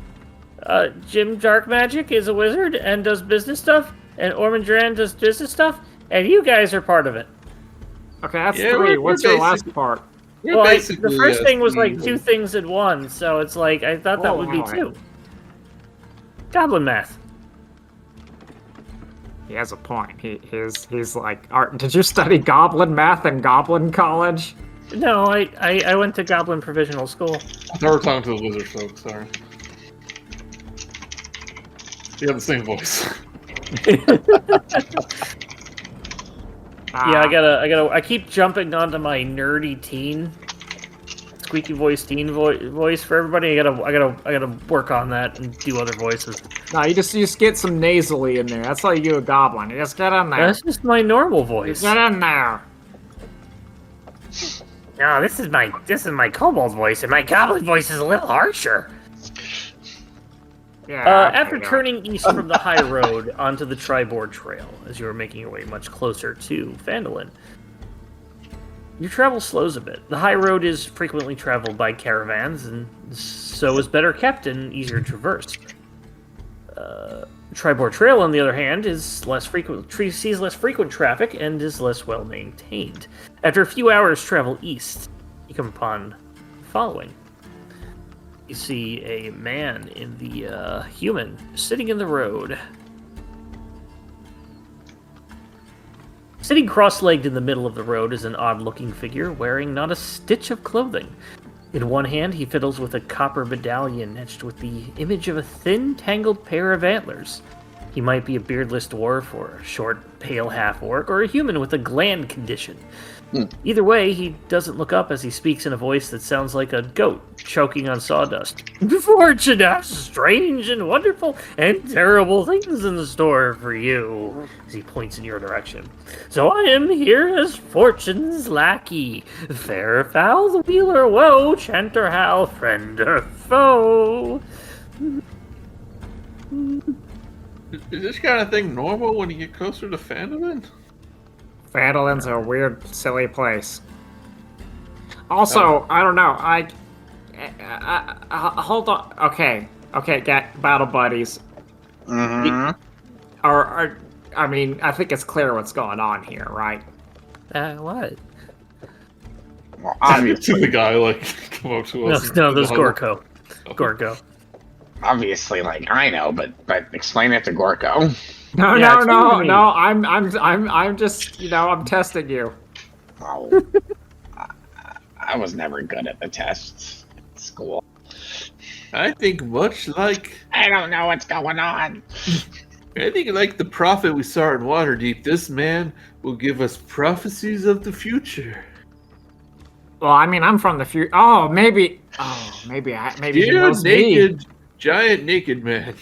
Jim Dark Magic is a wizard and does business stuff, and Ormond Dran does business stuff, and you guys are part of it. Okay, that's Yeah, 3. we're What's your last basic- part? We're Well, the basically, first thing was like Steve. 2 things at once, so it's like I thought that Oh, would be wow. 2. Goblin math. He has a point. He's like, Art. Did you study Goblin math in Goblin College? No, I went to Goblin Provisional School. I thought we were talking to the wizard folk, sorry. You have the same voice. Yeah, I keep jumping onto my nerdy teen, squeaky voice teen voice for everybody. I gotta work on that and do other voices. No, you just get some nasally in there. That's how you do a Goblin. You just get in there. That's just my normal voice. Get in there. No, this is my Kobold voice, and my Goblin voice is a little harsher. Yeah. After turning east from the high road onto the Triboard Trail, as you are making your way much closer to Phandalin, your travel slows a bit. The high road is frequently traveled by caravans, and so is better kept and easier traversed. Triboard Trail, on the other hand, is less frequent. Sees less frequent traffic and is less well maintained. After a few hours travel east, you come upon the following. You see a man in the human sitting in the road. Sitting cross-legged in the middle of the road is an odd-looking figure wearing not a stitch of clothing. In one hand, he fiddles with a copper medallion etched with the image of a thin, tangled pair of antlers. He might be a beardless dwarf, or a short, pale half-orc, or a human with a gland condition. Either way, he doesn't look up as he speaks in a voice that sounds like a goat choking on sawdust. Fortune has strange and wonderful and terrible things in the store for you, as he points in your direction. So I am here as Fortune's lackey. Fair or foul, the wheel or woe, chant or howl, friend or foe. Is this kind of thing normal when you get closer to Phandalin? Phandalin's a weird, silly place. Also, I don't know. I hold on. Okay, get battle buddies. Mm-hmm. I mean, I think it's clear what's going on here, right? What? Well, To obviously, the guy, like, come up to No, us. no, there's Gorko. Gorko. obviously, like I know, but explain it to Gorko. No, Yeah, no, it's no, really- no. I'm just, I'm testing you. Well, I was never good at the tests at school. I think much like I don't know what's going on. like the prophet we saw in Waterdeep, this man will give us prophecies of the future. Well, I mean, I'm from the future. Maybe he Dear knows me. naked, giant naked man.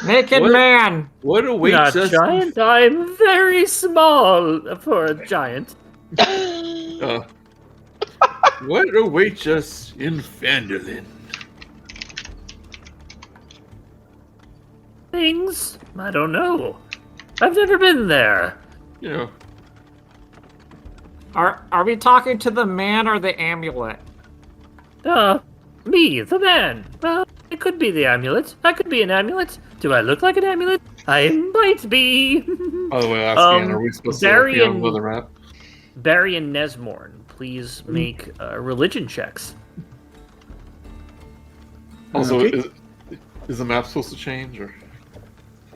Naked What? man. What awaits Not us? giant, I'm very small for a giant. What awaits us in Phandalin? Things? I don't know. I've never been there. You know, Are we talking to the man or the amulet? Me, the man. It could be the amulet. I could be an amulet. Do I look like an amulet? I might be. by the way, asking, are we supposed to be on Darian- the map? Barry and Nesmorn, please make religion checks. Also, Okay. Is the map supposed to change, or?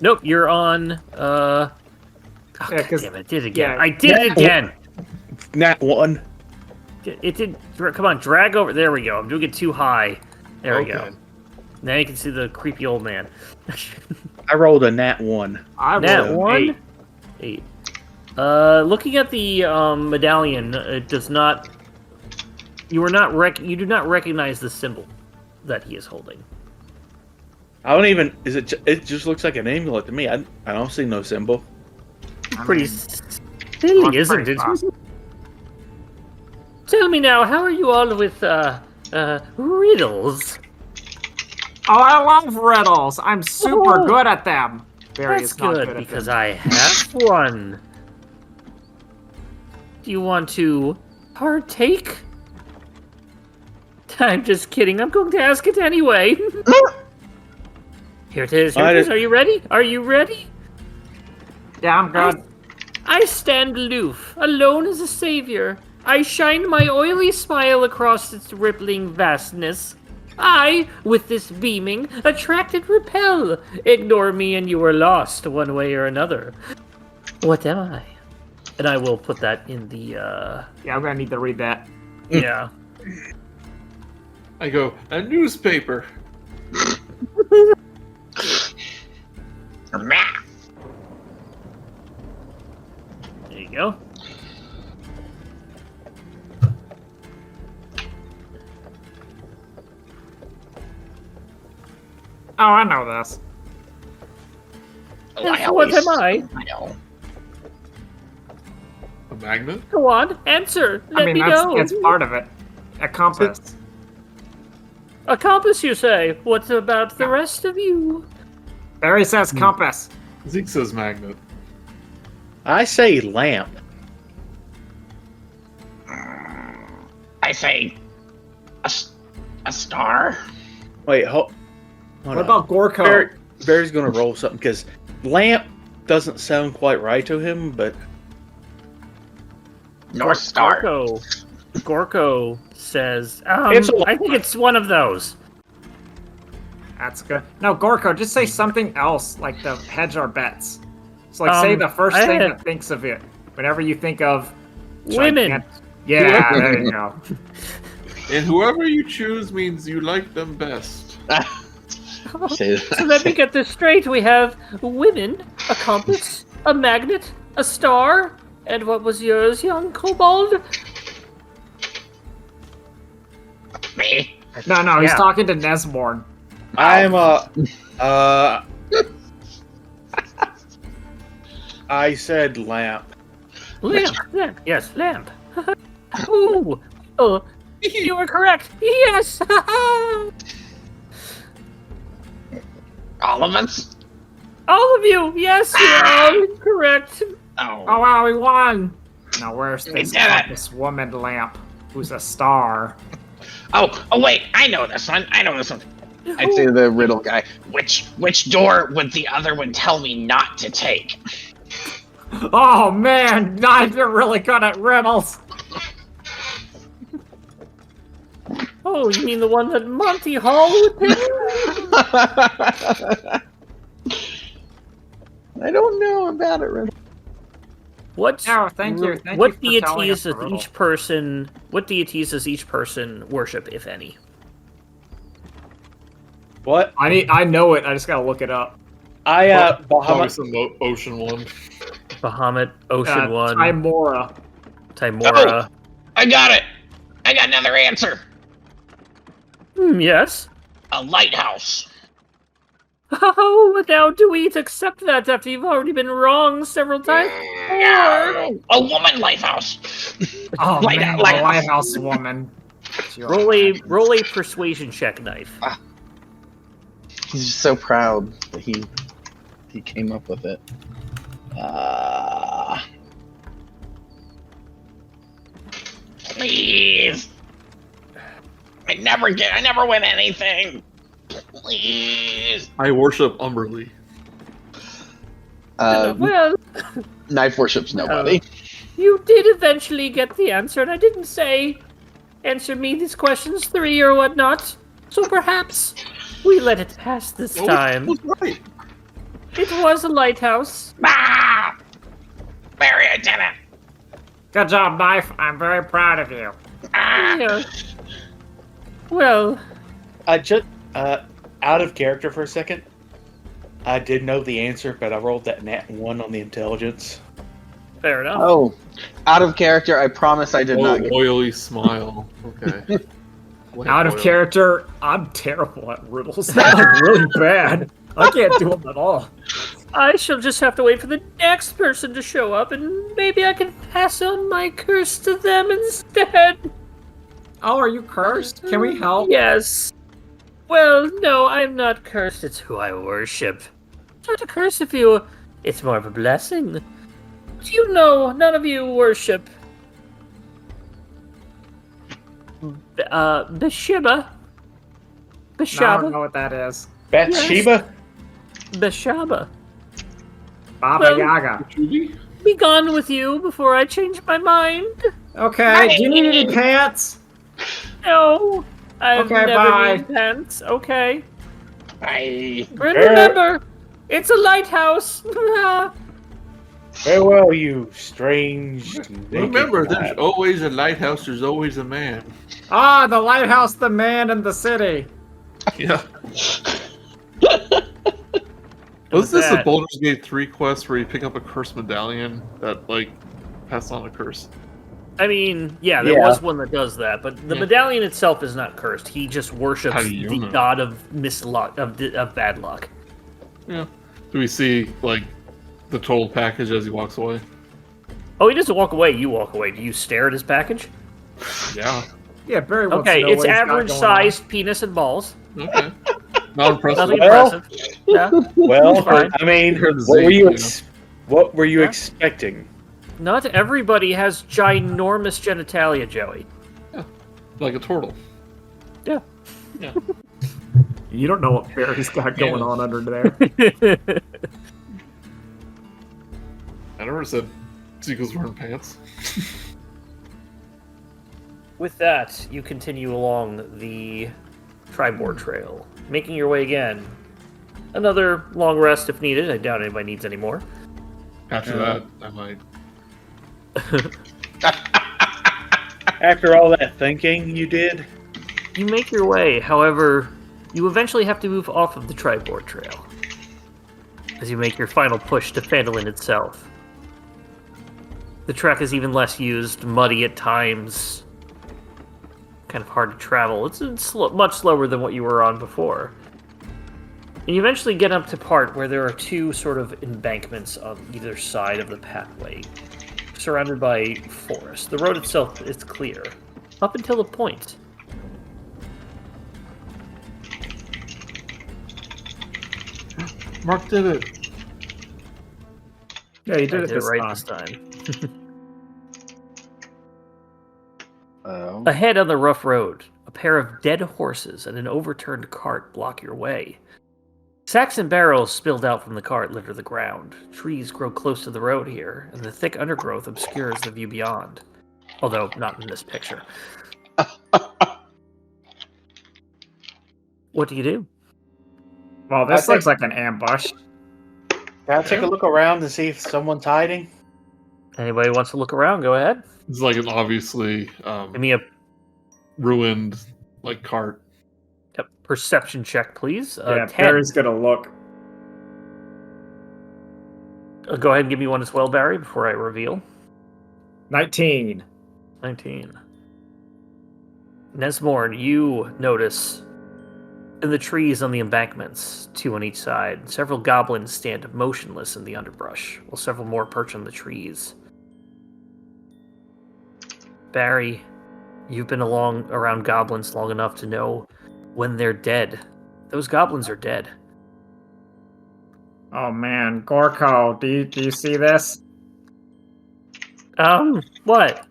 Nope, you're on. Oh, Yeah, 'cause- damn it! Did it again. yeah. I did it again. Nat 1. It did. Come on, drag over. There we go. I'm doing it too high. There we go. Okay. Now you can see the creepy old man. I rolled a Nat 1. I Nat rolled an 1? 8. 8. Looking at the medallion, it does not. You are not You do not recognize the symbol that he is holding. I don't even. Is it? It just looks like an amulet to me. I don't see no symbol. Pretty That's silly, isn't pretty it? fast. Tell me now, how are you all with riddles? Oh, I love riddles. I'm super Oh. good at them. Barry That's is not good, good at because them. I have one. Do you want to partake? I'm just kidding. I'm going to ask it anyway. Here it is. Here it is. Are you ready? Are you ready? Yeah, I'm good. I stand aloof, alone as a savior. I shine my oily smile across its rippling vastness. I, with this beaming, attract and repel. Ignore me and you are lost one way or another. What am I? And I will put that in the, Yeah, I'm gonna need to read that. yeah. I go, a newspaper. There you go. Oh, I know this. Yes, what am I? I know. A magnet? Go on, answer. Let I mean, me that's know. it's part of it. A compass. A compass, you say? What about the rest of you? Barry says compass. Zeke says magnet. I say lamp. I say a star. Wait, hold What on. about Gorko? Barry's gonna roll something because lamp doesn't sound quite right to him, but North Star. Gorko says, It's a- I think it's one of those. That's good. No, Gorko, just say something else, like to hedge our bets. So, like, say the first I thing had- that thinks of it. Whenever you think of Women. gigant- Yeah, there you go. And whoever you choose means you like them best. Say So let me get this straight. We have women, a compass, a magnet, a star, and what was yours, young kobold? me. No, he's Yeah. talking to Nesmorn. I'm I said lamp. Lamp. Yes, lamp. Ooh. Oh, you were correct. Yes. All of us? All of you. Yes, you're all correct. Oh. Oh, wow, we won! Now, where's We this did it. compass woman lamp? Who's a star? Oh, wait, I know this one. I'd say the riddle guy. Which door would the other one tell me not to take? Oh, man! Knife, you're really good at riddles! Oh, you mean the one that Monty Hall would pick? I don't know about it, riddle. What? No, thank you. Thank what you for telling us deities the does riddle. each person? What deities does each person worship, if any? What? I know it, I just gotta look it up. I Probably Bahamut. some ocean one. Bahamut, Ocean One, Timora. Timora. I got it! I got another answer! Yes. A lighthouse. Oh, now do we accept that after you've already been wrong several times? No. A woman lighthouse. Oh, Light- man, lighthouse. the lighthouse woman. Roll a persuasion check, Knife. He's just so proud that he came up with it. Please. I never win anything. Please. I worship Umberly. Well, Knife worships nobody. you did eventually get the answer, and I didn't say answer me these questions 3 or whatnot. So perhaps We let it pass this Oh, time. was right. It was a lighthouse. Barry, I did it. Good job, Knife. I'm very proud of you. Yeah. Well, I just out of character for a second. I did know the answer, but I rolled that nat 1 on the intelligence. fair enough. Oh, out of character. I promise I did not. Oily smile. Okay. Out of character, I'm terrible at riddles. They're like really bad. I can't do them at all. I shall just have to wait for the next person to show up, and maybe I can pass on my curse to them instead. Oh, are you cursed? Can we help? Yes. Well, no, I'm not cursed. It's who I worship. It's not a curse if you... It's more of a blessing. Do you know, none of you worship... Besheba? No, I don't Beshaba? know what that is. Bathsheba? Beshaba. Baba Well- Yaga. Be gone with you before I change my mind. Okay, do you need any pants? No. I've Okay, never bye. need pants. Okay. Bye. And remember, it's a lighthouse. Farewell, you strange. naked Remember, guy. there's always a lighthouse. There's always a man. Ah, the lighthouse, the man in the city. Yeah. Was this a that? Baldur's Gate 3 quest where you pick up a cursed medallion that, like, passed on a curse? I mean, yeah, there Yeah. was one that does that, but the Yeah. medallion itself is not cursed. He just worships How do you the know? god of misluck, of bad luck. Yeah. Do we see, like, the total package as he walks away? Oh, he doesn't walk away. You walk away. Do you stare at his package? Yeah. Yeah, Barry wants to Okay, know it's what he's got average going sized penis and balls. Okay. Not impressive. Nothing Well- impressive. Yeah, Well, Fine. I mean, Heard the what were Zeke, you you what were you Huh? expecting? not everybody has ginormous genitalia, Joey. Like a turtle. Yeah. Yeah. on. You don't know what Barry's got going on under there. I never said Zeke was wearing pants. With that, you continue along the Triboar Trail, making your way again. Another long rest if needed. I doubt anybody needs any more. After that, I might. After all that thinking you did, You make your way, however, you eventually have to move off of the Triboar Trail as you make your final push to Phandalin itself. The trek is even less used, muddy at times, kind of hard to travel. It's much slower than what you were on before. And you eventually get up to part where there are two sort of embankments on either side of the pathway, surrounded by forest. The road itself is clear, up until the point. Mark did it. Yeah, you I did it this right time. this time. Oh. Ahead on the rough road, a pair of dead horses and an overturned cart block your way. Sacks and barrels spilled out from the cart litter the ground. Trees grow close to the road here, and the thick undergrowth obscures the view beyond. Although, not in this picture. What do you do? Well, this I looks like an ambush. can I take a look around to see if someone's hiding? Anybody wants to look around, go ahead. It's like an obviously Give me a ruined, like, cart. perception check, please. Yeah, 10. Barry's gonna look. Go ahead and give me one as well, Barry, before I reveal. 19. 19. Nesmorn, you notice in the trees on the embankments, two on each side, several goblins stand motionless in the underbrush, while several more perch on the trees. Barry, you've been around goblins long enough to know when they're dead. Those goblins are dead. Oh man, Gorko, do you see this? What?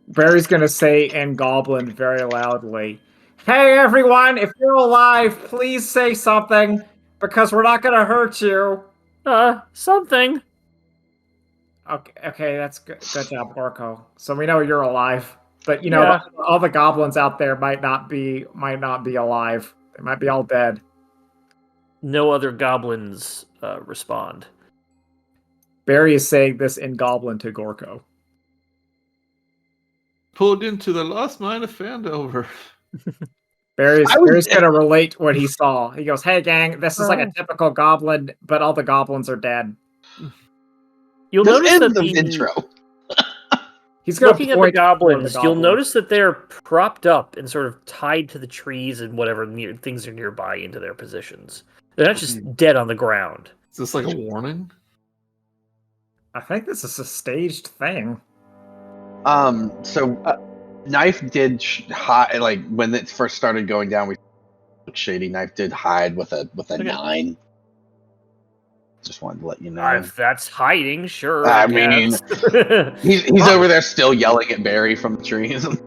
Barry's gonna say in Goblin very loudly, "Hey everyone, if you're alive, please say something, because we're not gonna hurt you." Something. Okay, that's good. Good job, Gorko. So we know you're alive, but you know Yeah. all the goblins out there might not be alive. They might be all dead. No other goblins respond. Barry is saying this in Goblin to Gorko. Pulled into the lost mine of Phandelver. Barry's gonna relate what he saw. He goes, "Hey gang, this is like a typical goblin, but all the goblins are dead." You'll This notice is that the intro. He's gonna looking at the point toward goblins, you'll goblin. notice that they're propped up and sort of tied to the trees and whatever things are nearby into their positions. They're not just dead on the ground. Is this like a warning? I think this is a staged thing. So Knyf did hide, like when it first started going down. We looked shady. Knyf did hide with a 9. Just wanted to let you know. If that's hiding, sure. I I mean, guess. he's over there still yelling at Barry from the trees. That's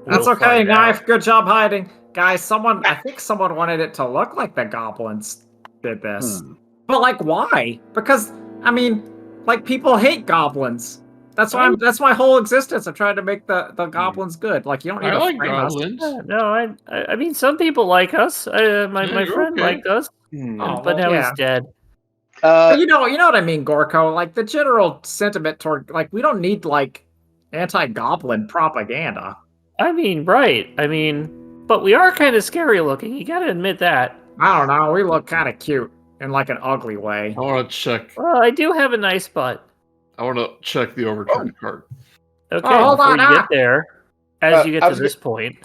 We'll okay, find out. Knife. Good job hiding, guys. I think someone wanted it to look like the goblins did this, but like, why? Because I mean, like, people hate goblins. That's why. That's my whole existence. I'm trying to make the goblins good. Like, you don't need I to like frame us. goblins. No, I mean, some people like us. My you're friend okay. liked us, Oh, but now yeah. he's dead. But you know what I mean, Gorko. Like, the general sentiment toward, like, we don't need like anti-goblin propaganda. I mean, right. I mean, but we are kind of scary looking. You gotta admit that. I don't know. We look kind of cute in like an ugly way. I want to check. Well, I do have a nice butt. I want to check the overturned card. Okay, Oh, hold before on, you get there, as you get I to was this point,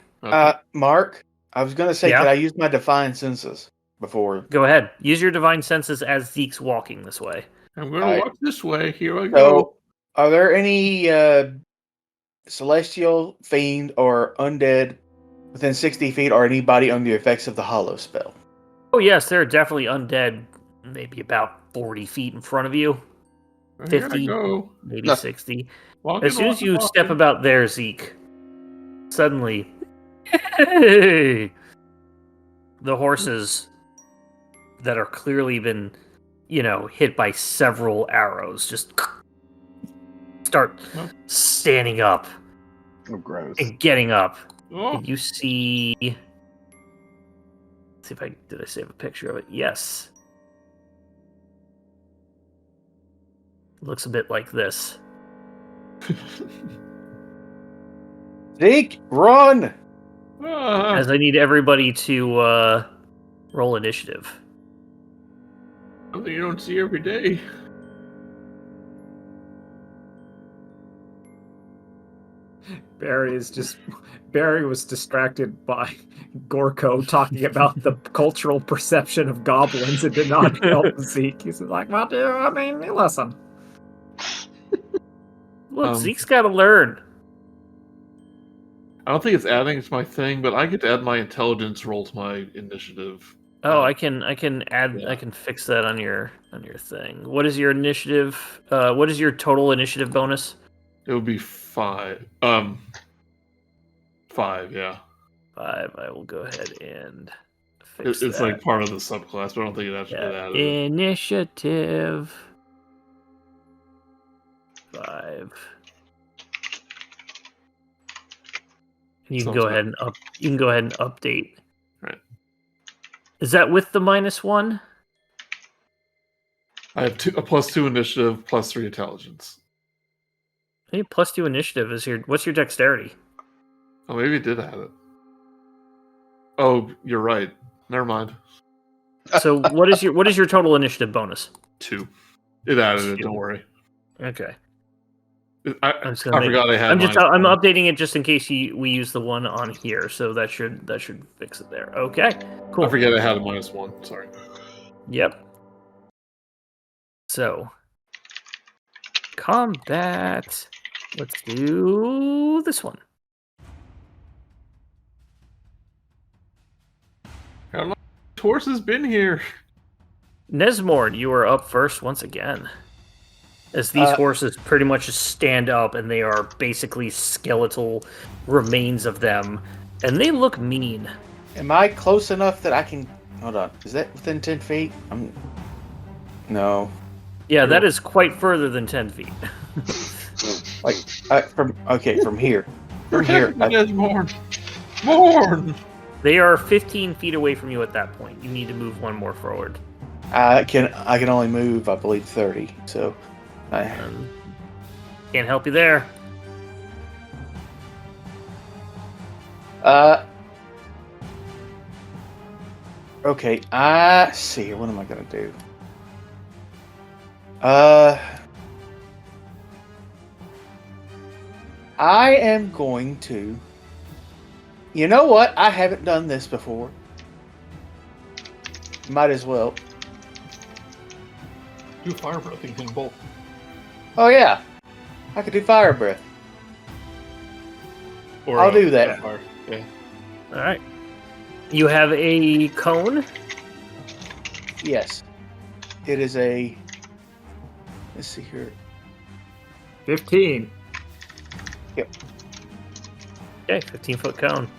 Mark, I was gonna say, Yeah? could I use my divine senses before? go ahead. Use your divine senses as Zeke's walking this way. I'm going to Alright. walk this way. Here I go. So, are there any celestial, fiend, or undead within 60 feet, or anybody under the effects of the hollow spell? Oh yes, there are definitely undead. Maybe about 40 feet in front of you, Here 50. I go. maybe No. 60. Walking, As soon as walking, you walking. step about there, Zeke, suddenly, hey, the horses that are clearly been, hit by several arrows just start Huh? standing up Oh, gross. and getting up. Oh, And you see, let's see if did I save a picture of it? Yes. Looks a bit like this. Zeke, run! ah. As I need everybody to roll initiative. Something you don't see every day. Barry was distracted by Gorko talking about the cultural perception of goblins and did not help Zeke. He's like, well, dude, I mean, listen. Look, Zeke's got to learn. I don't think it's adding to my thing, but I get to add my intelligence roll to my initiative. Oh, I can add. Yeah. I can fix that on your thing. What is your initiative? What is your total initiative bonus? It would be 5. 5, yeah. 5. I will go ahead and fix It's that. like part of the subclass, but I don't think it actually added it. Initiative 5. You can Sounds go good. ahead and You can go ahead and update. Right. Is that with the -1? I have a +2 initiative, +3 intelligence. Hey, +2 initiative is your. What's your dexterity? Oh, maybe it did add it. Oh, you're right. Never mind. So what is your total initiative bonus? 2. It added it. 2. Don't worry. Okay. I I'm just gonna forgot I had. I'm mine. updating it just in case we use the one on here, so that should fix it there. Okay, cool. I forget I had a -1. Sorry. Yep. So, combat. Let's do this one. How long has horses been here? Nesmorn, you are up first once again. As these horses pretty much just stand up, and they are basically skeletal remains of them, and they look mean. Am I close enough that I can... Hold on. Is that within 10 feet? No. Yeah, that is quite further than 10 feet. From here. From here. Protect me, Nesmorn. Morn. They are 15 feet away from you at that point. You need to move one more forward. I can only move, I believe, 30. So, Can't help you there. Okay. I see. What am I gonna do? I am going to. You know what? I haven't done this before. Might as well. Do fire breath and can bolt. Oh yeah, I could do fire breath. Or, I'll do that. Fire. Yeah. All right. You have a cone. Yes, it is a. Let's see here. 15. Yep. Okay, 15-foot cone.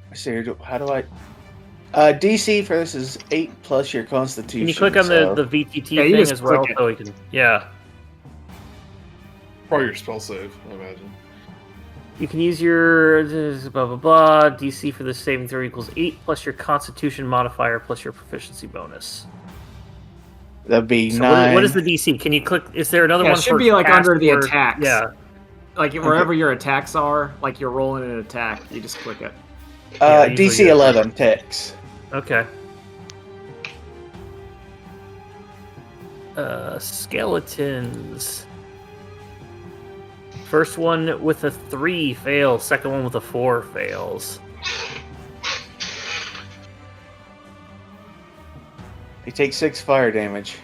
Let's see here. How do I? DC for this is 8 plus your Constitution. Can you click on so- the VTT Yeah, you thing just as well? click it. So we can. Yeah. Probably your spell save, I imagine. You can use your blah blah blah. DC for this saving throw equals 8 plus your Constitution modifier plus your proficiency bonus. That'd be So 9. what is the DC? Can you click? Is there another Yeah, one? it should for be like cast under the or- attacks. Yeah. Like wherever your attacks are, like you're rolling an attack, you just click it. Yeah, usually DC you- 11 Tex. Okay. Skeletons. First one with a 3 fails. Second one with a 4 fails. They take 6 fire damage.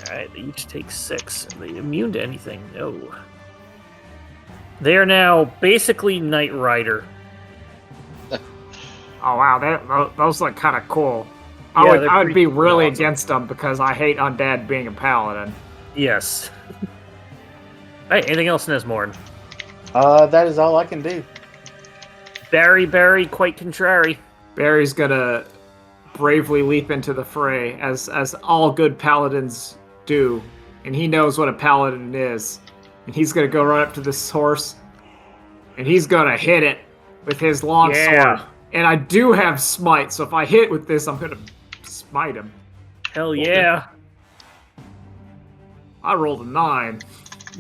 Alright, they each take 6. Are they immune to anything? No. They are now basically Knight Rider. Oh wow, those look kind of cool. Yeah, I they're would be pretty really awesome. against them because I hate undead being a paladin. Yes. Hey, anything else, Nesmorn? That is all I can do. Barry, quite contrary. Barry's gonna bravely leap into the fray, as all good paladins do, and he knows what a paladin is. And he's gonna go right up to this horse, and he's gonna hit it with his long Yeah. sword. And I do have smite, so if I hit with this, I'm gonna smite him. Hell yeah. I rolled a 9.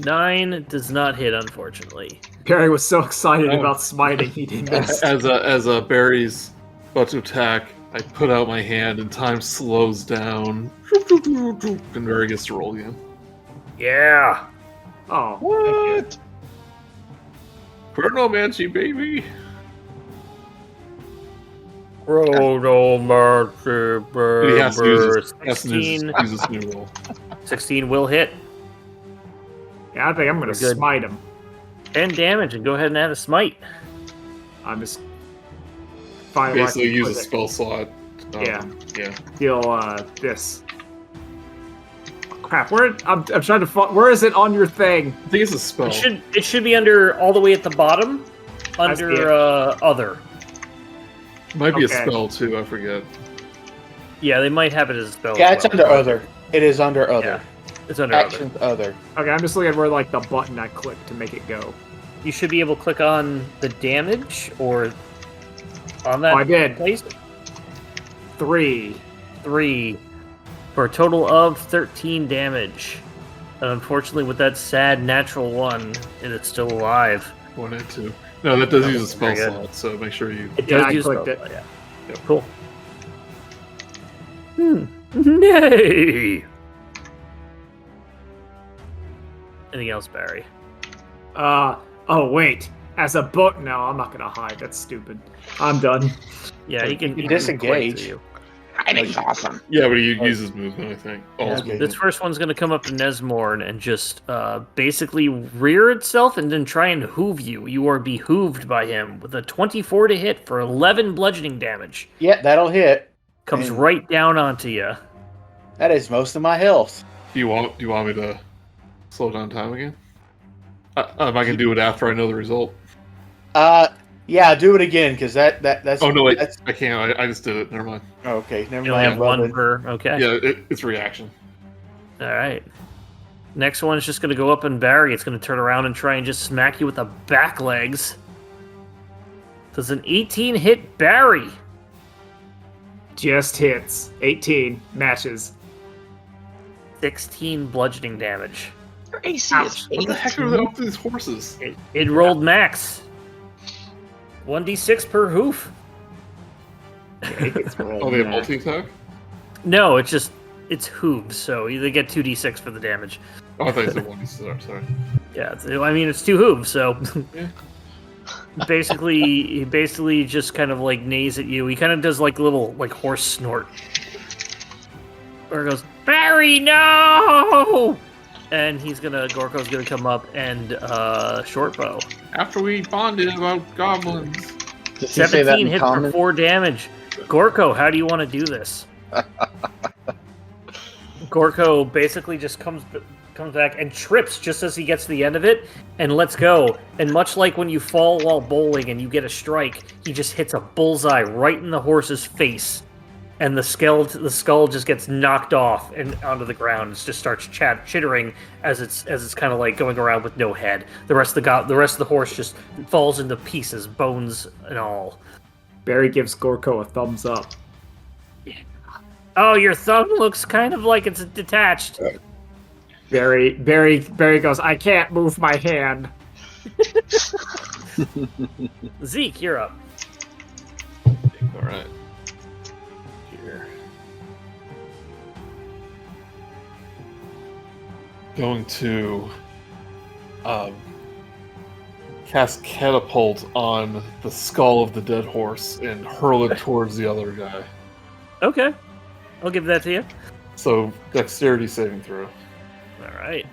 9 does not hit, unfortunately. Barry was so excited Oh. about smiting, he didn't miss. As a Barry's about to attack, I put out my hand and time slows down. And Barry gets to roll again. Yeah. Oh, What? Chronomancy, baby! He has to use his new roll. 16 will hit. yeah, I think I'm gonna We're good. smite him. 10 damage, and go ahead and add a smite. I'm just find where I Basically, can use put a it. spell slot. Yeah. Yeah. Deal this. Oh, crap, I'm trying to find. Where is it on your thing? I think it's a spell. It should be under all the way at the bottom, I see it. under other. Might be Okay. a spell too. I forget. Yeah, they might have it as a spell. Yeah, as it's well. under other. It is under other. Yeah, it's under other. Actions other. Okay, I'm just looking at where like the button I clicked to make it go. You should be able to click on the damage or on that Oh, I did. place. 3. 3 for a total of 13 damage. And unfortunately, with that sad natural 1, it's still alive. 1 and 2. No, that does use a spell Very good. slot, so make sure you. It Yeah, does I use clicked spell- it. Yeah. Yep. Cool. Nay. Anything else, Barry? Oh wait. As a book, no, I'm not gonna hide. That's stupid. I'm done. Yeah, he can can he disengage. Can to you. Hiding's awesome. Yeah, but he uses movement, I think. All his Okay. movement. This first one's going to come up to Nesmorn and just basically rear itself and then try and hoove you. You are behooved by him with a 24 to hit for 11 bludgeoning damage. Yeah, that'll hit. Comes And- right down onto you. That is most of my health. Do you want me to slow down time again? If I can do it after I know the result. Yeah, do it again because that's. Oh no, wait, That's I can't. I just did it. Never mind. okay. Never You only mind. have one Lovely. per. Okay. Yeah, it's reaction. All right. Next one is just going to go up and Barry. It's going to turn around and try and just smack you with the back legs. Does an 18 hit Barry? Just hits. 18 matches. 16 bludgeoning damage. Your AC is What the heck are 82? up to these horses? It rolled max. 1d6 per hoof. Oh, they have multi-attack? No, it's hooves, so they get 2d6 for the damage. Oh, I thought you said 1d6, sorry. Yeah, it's 2 hooves, so Yeah. he basically just kind of like neighs at you. He kind of does like a little like horse snort. Or goes, Barry, no! And Gorko's gonna come up and short bow. After we bonded about goblins. Does he say that 17 in hit common? for 4 damage. Gorko, how do you want to do this? Gorko basically just comes back and trips just as he gets to the end of it and lets go. And much like when you fall while bowling and you get a strike, he just hits a bullseye right in the horse's face. And the skull just gets knocked off and onto the ground. It just starts chittering as it's kind of like going around with no head. The rest of the horse just falls into pieces, bones and all. Barry gives Gorko a thumbs up. Oh, your thumb looks kind of like it's detached. Barry goes, I can't move my hand. Zeke, you're up. All right. Here. Going to cast Catapult on the skull of the dead horse and hurl it towards the other guy. Okay, I'll give that to you. So, dexterity saving throw. All right.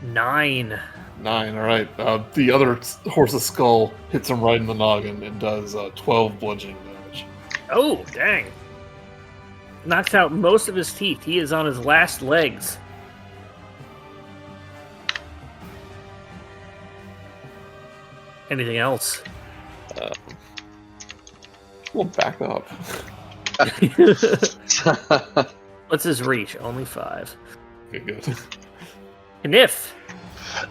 9. 9, alright. The other horse's skull hits him right in the noggin and does 12 bludgeoning damage. Oh, dang. Knocks out most of his teeth. He is on his last legs. Anything else? We'll back up. What's his reach? Only 5. Okay, good. Knyf.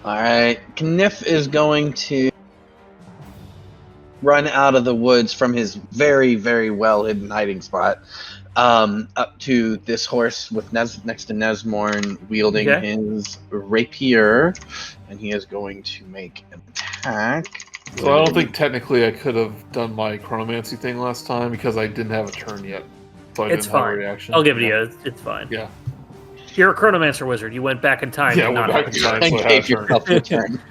Alright, Knyf is going to run out of the woods from his very, very well hidden hiding spot up to this horse with next to Nesmorn wielding his rapier, and he is going to make an attack. So I don't think technically I could have done my chronomancy thing last time because I didn't have a turn yet. So I It's didn't have a fine. reaction. I'll give it to you. It's fine. Yeah. You're a Chronomancer wizard. You went back in time. Yeah, and I went not back in have a time. turn. So And I had gave a turn. yourself a turn.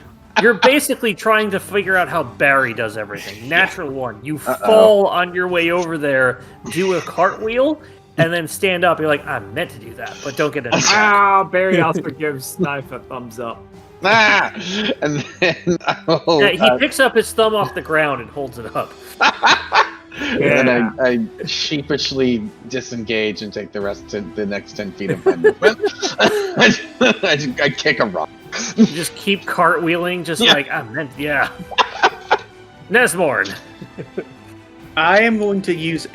You're basically trying to figure out how Barry does everything. Natural one. You fall on your way over there, do a cartwheel, and then stand up. You're like, I meant to do that, but don't get it. Ah, Barry also gives Knyf a thumbs up. Ah! And then He picks up his thumb off the ground and holds it up. and then I sheepishly disengage and take the next 10 feet of my movement. I kick a rock. You just keep cartwheeling, just like, I meant, Nesmorn. I am going to use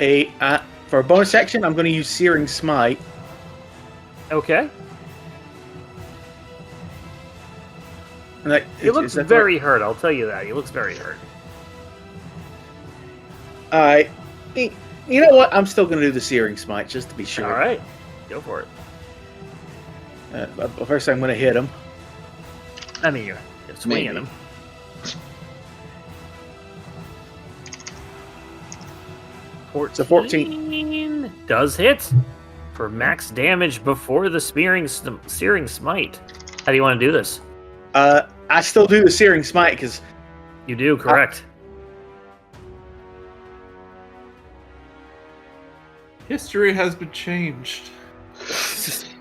for a bonus action, I'm going to use Searing Smite. Okay. And He looks very hurt, I'll tell you that. He looks very hurt. Alright. You know what? I'm still going to do the Searing Smite, just to be sure. Alright. Go for it. But first, I'm going to hit him. I mean, you're swinging Maybe. him. It's a 14. Does hit for max damage before the searing smite. How do you want to do this? I still do the Searing Smite because You do, correct. History has been changed.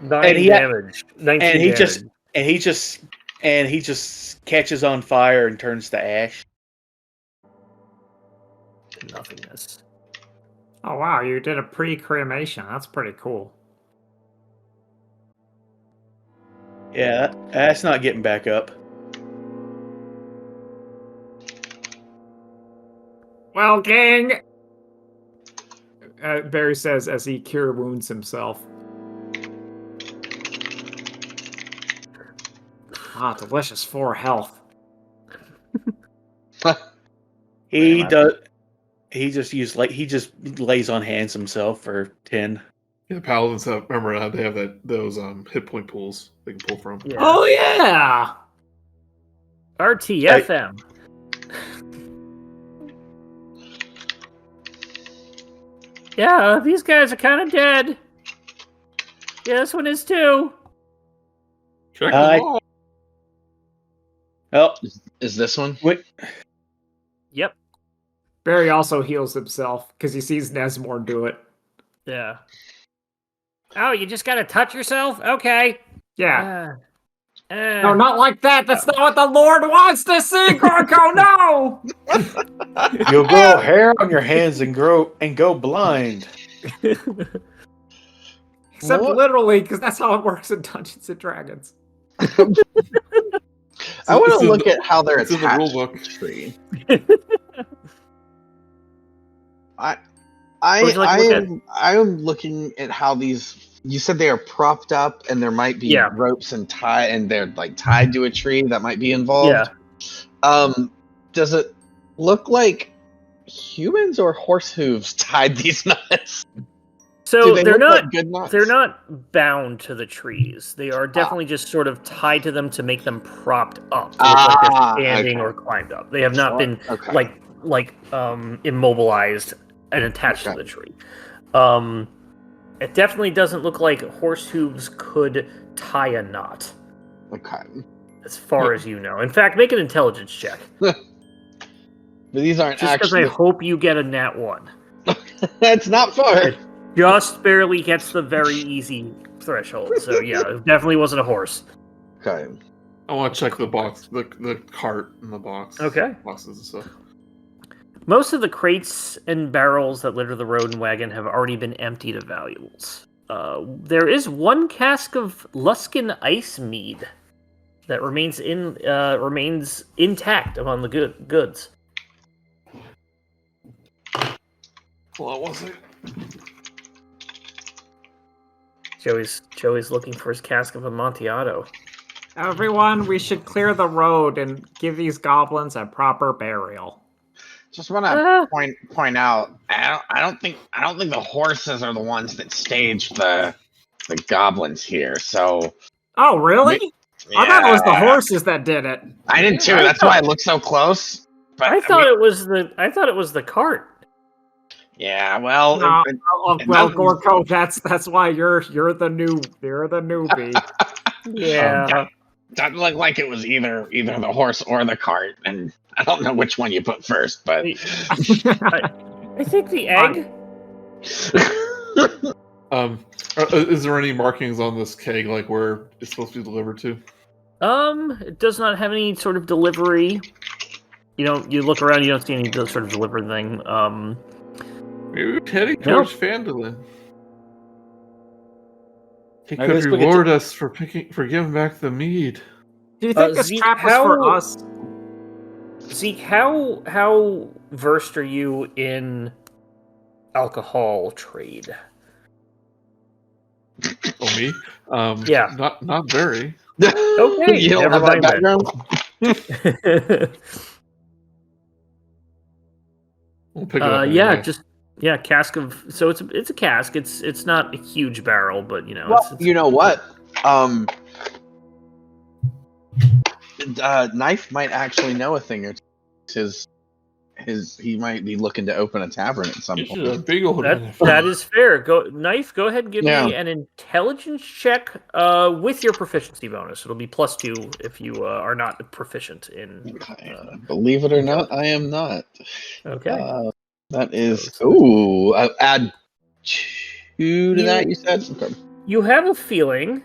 9 and he- damage. 19 and he damage. he just catches on fire and turns to ash. Nothingness. Oh wow, you did a pre-cremation. That's pretty cool. Yeah, that's not getting back up. Well, gang, Barry says as he cure wounds himself. Ah, delicious 4 health. He Man, does. He just lays on hands himself for 10. Yeah, paladins have. Remember how they have those hit point pools they can pull from. Yeah. Oh yeah. RTFM. Yeah, these guys are kind of dead. Yeah, this one is too. Check them all. Oh, Is this one? wait. Yep. Barry also heals himself because he sees Nesmorn do it. Yeah. Oh, you just gotta touch yourself? Okay. Yeah. Uh, No, not like that. That's not what the Lord wants to see, Gorko. No. You'll grow hair on your hands and go blind. Except What? literally, because that's how it works in Dungeons and Dragons. I want It's to in look the- at how they're it's in the attached rule to book. the tree. Would you like to look I am looking at how these. You said they are propped up, and there might be Yeah. ropes and they're like tied to a tree that might be involved. Yeah. Does it look like humans or horse hooves tied these nuts? Do So they they're look not like good nuts? they're not bound to the trees. They are definitely just sort of tied to them to make them propped up. To look like they're standing okay. or climbed up. They have not been Okay. like immobilized and attached to Okay. the tree. It definitely doesn't look like horse hooves could tie a knot, Okay. as far as you know. In fact, make an intelligence check. But these aren't Just because I actually. hope you get a nat 1. That's not far. Just barely gets the very easy threshold. So yeah, it definitely wasn't a horse. Okay. I want to check the box, the cart in the box. Okay. Boxes and stuff. Most of the crates and barrels that litter the road and wagon have already been emptied of valuables. There is one cask of Luskin ice mead that remains intact among the goods. Well, was it? Joey's looking for his cask of Amontillado. Everyone, we should clear the road and give these goblins a proper burial. Just want to point out. I don't think the horses are the ones that staged the goblins here. So. Oh, really? Yeah, I thought it was the horses that did it. I did too. That's why it looked so close. But I thought it was the cart. Yeah. Well. No, well, doesn't- Gorko, that's why you're the newbie. Yeah. Doesn't look like it was either the horse or the cart, and I don't know which one you put first, but. I think the egg. Is there any markings on this keg, like where it's supposed to be delivered to? It does not have any sort of delivery. You look around, you don't see any sort of delivery thing. Maybe we're heading Nope. towards Phandalin. He I could guess we get reward us for giving back the mead. Do you think this Zeke, trap was for us? Zeke, how versed are you in alcohol trade? Oh, me? Yeah. Not very. Okay, You don't never have that mind background. We'll pick it up anyway. Cask of. So it's a cask. It's not a huge barrel, but Well, it's you know what? Knyf might actually know a thing or two. He might be looking to open a tavern at some This is a point. big old that is fair. Knyf. Go ahead and give Yeah. me an intelligence check with your proficiency bonus. It'll be +2 if you are not proficient in. Believe it or not, I am not. Okay. That is. Ooh, add 2 to that. You said. Okay. You have a feeling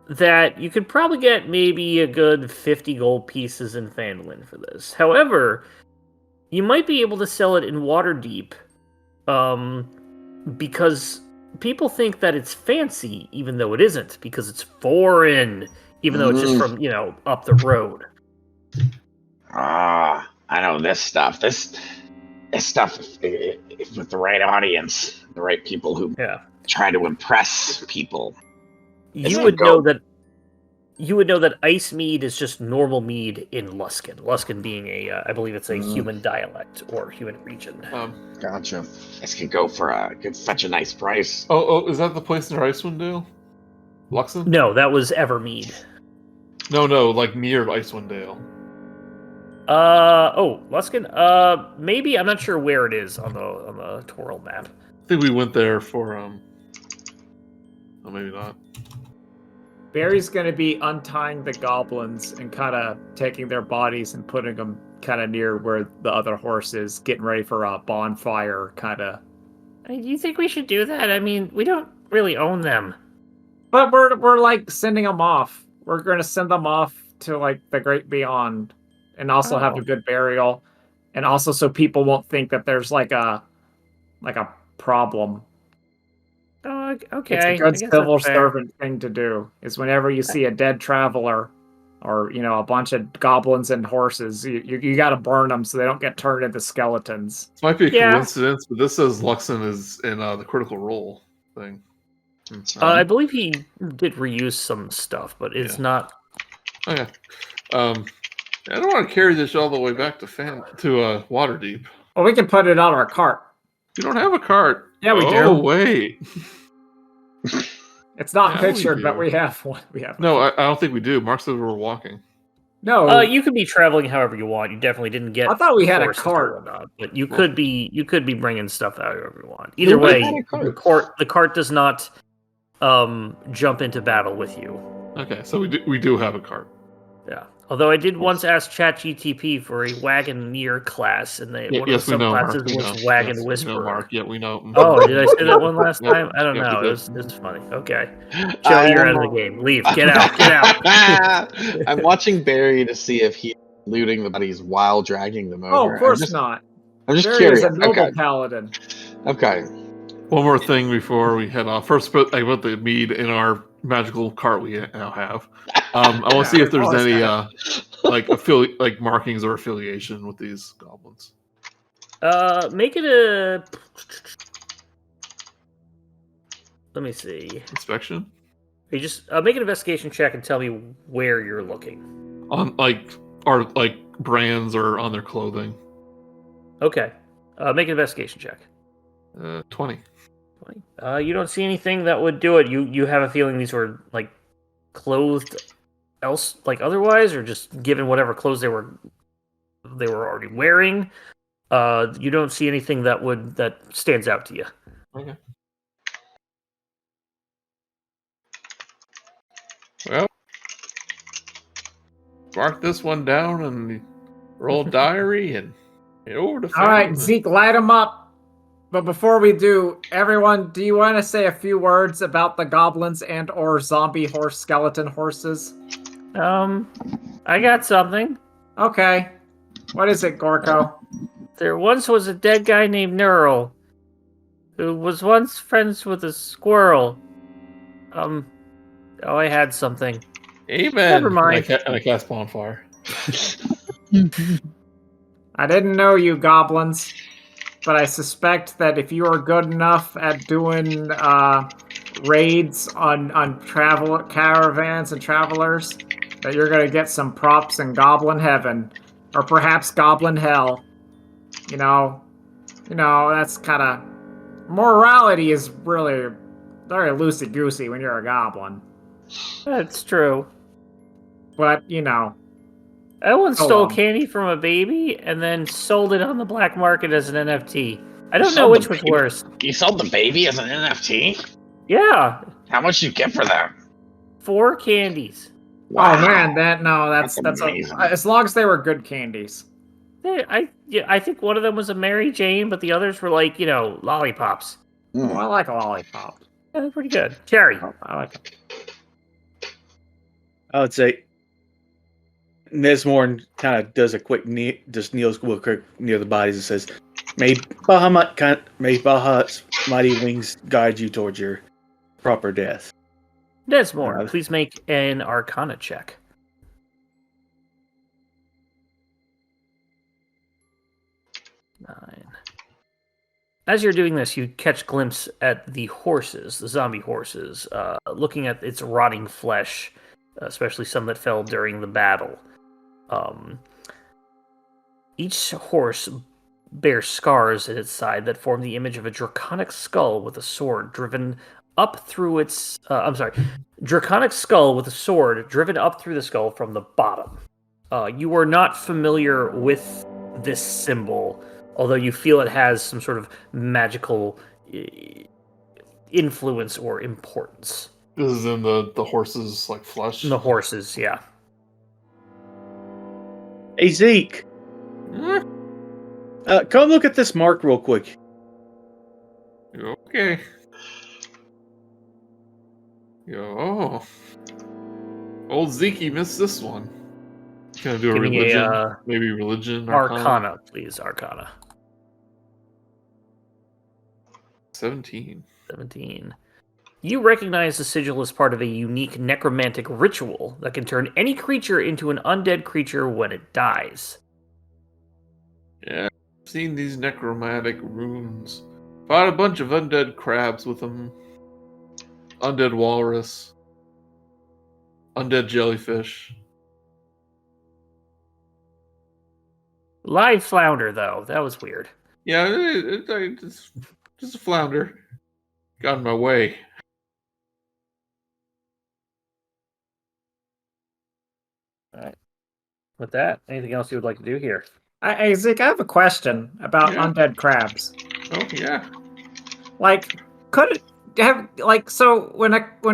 that you could probably get maybe a good 50 gold pieces in Phandalin for this. However, you might be able to sell it in Waterdeep, because people think that it's fancy, even though it isn't, because it's foreign, even though it's just from, up the road. I know this stuff. This stuff, if with the right audience, the right people who Yeah. try to impress people. You would know that you would know that ice mead is just normal mead in Luskan. Luskan being I believe it's a human dialect or human region. Gotcha. This could go for could fetch a nice price. Oh, is that the place near Icewind Dale? Luxon? No, that was Evermead. No, like near Icewind Dale. Luskan. Maybe I'm not sure where it is on the Tortle map. I think we went there for Oh, maybe not. Barry's going to be untying the goblins and kind of taking their bodies and putting them kind of near where the other horse is, getting ready for a bonfire, kind of. Do you think we should do that? I mean, we don't really own them. But we're like sending them off. We're going to send them off to like the great beyond, and also have a good burial, and also so people won't think that there's like a problem. Oh, okay. It's a good civil servant thing to do. Is whenever you see a dead traveler, or a bunch of goblins and horses, you got to burn them so they don't get turned into skeletons. This might be a coincidence, but this says Luxon is in the Critical Role thing. I believe he did reuse some stuff, but it's not. Okay. I don't want to carry this all the way back to Waterdeep. Well, we can put it on our cart. You don't have a cart. Yeah, we do. Oh, wait. It's not pictured, but we have one. No, I don't think we do. Mark said we were walking. No. You could be traveling however you want. You definitely didn't get. I thought we had a cart. But you could be bringing stuff out however you want. Either way, the cart does not jump into battle with you. Okay, so we do have a cart. Yeah. Although I did once ask ChatGTP for a Wagoneer class, and one of the subclasses was Wagon Whisperer. Mark. Yeah, we know. Oh, did I say that one last time? I don't know. It's funny. Okay. Joe, you're out of the game. Leave. Get out. Get out. I'm watching Barry to see if he's looting the bodies while dragging them over. Oh, of course not. I'm just Barry curious. is a noble paladin. Okay. One more thing before we head off. First, I put the mead in our magical cart we now have. I want to see if there's any like markings or affiliation with these goblins. Make it a. Let me see. Inspection. You just make an investigation check and tell me where you're looking. On brands or on their clothing. Okay. Make an investigation check. 20. You don't see anything that would do it. You have a feeling these were like clothed otherwise, or just given whatever clothes they were already wearing. You don't see anything that stands out to you. Okay. Well, mark this one down and roll diary and get over to. All right, Zeke, light them up. But before we do, everyone, do you want to say a few words about the goblins and or zombie horse skeleton horses? I got something. Okay. What is it, Gorko? There once was a dead guy named Neural, who was once friends with a squirrel. I had something. Amen. Never mind. And I cast Bonfire. I didn't know you, goblins. But I suspect that if you are good enough at doing raids on travel caravans and travelers, that you're gonna get some props in Goblin Heaven, or perhaps Goblin Hell. That's kind of morality is really very loosey goosey when you're a goblin. That's true. But I once stole candy from a baby and then sold it on the black market as an NFT. I don't know which was worse. You sold the baby as an NFT? Yeah. How much did you get for that? 4 candies. Wow. Oh man, that's amazing. As long as they were good candies. I think one of them was a Mary Jane, but the others were like, lollipops. Oh, I like a lollipop. Yeah, they're pretty good. Cherry. Oh, I like it. I would say Nesmorn kind of does a quick just kneels quick near the bodies and says, May Bahamut's mighty wings guide you towards your proper death. Nesmorn, please make an Arcana check. 9. As you're doing this, you catch a glimpse at the horses, the zombie horses, looking at its rotting flesh. especially some that fell during the battle. Each horse bears scars at its side that form the image of a draconic skull with a sword driven up through its. Draconic skull with a sword driven up through the skull from the bottom. You are not familiar with this symbol, although you feel it has some sort of magical influence or importance. This is in the horse's like flesh. The horses, yeah. Hey, Zeke. Come look at this mark real quick. Okay. Yo. Old Zeke missed this one. Can I do a Give me religion? Maybe religion? Arcana, please. Arcana. 17. 17. You recognize the sigil as part of a unique necromantic ritual that can turn any creature into an undead creature when it dies. Yeah, I've seen these necromantic runes. Fought a bunch of undead crabs with them. Undead walrus. Undead jellyfish. Live flounder, though. That was weird. Yeah, just a flounder. Got in my way. All right. With that, anything else you would like to do here? Hey, Zeke, I have a question about undead crabs. Oh, yeah. Like, could it have, like, so when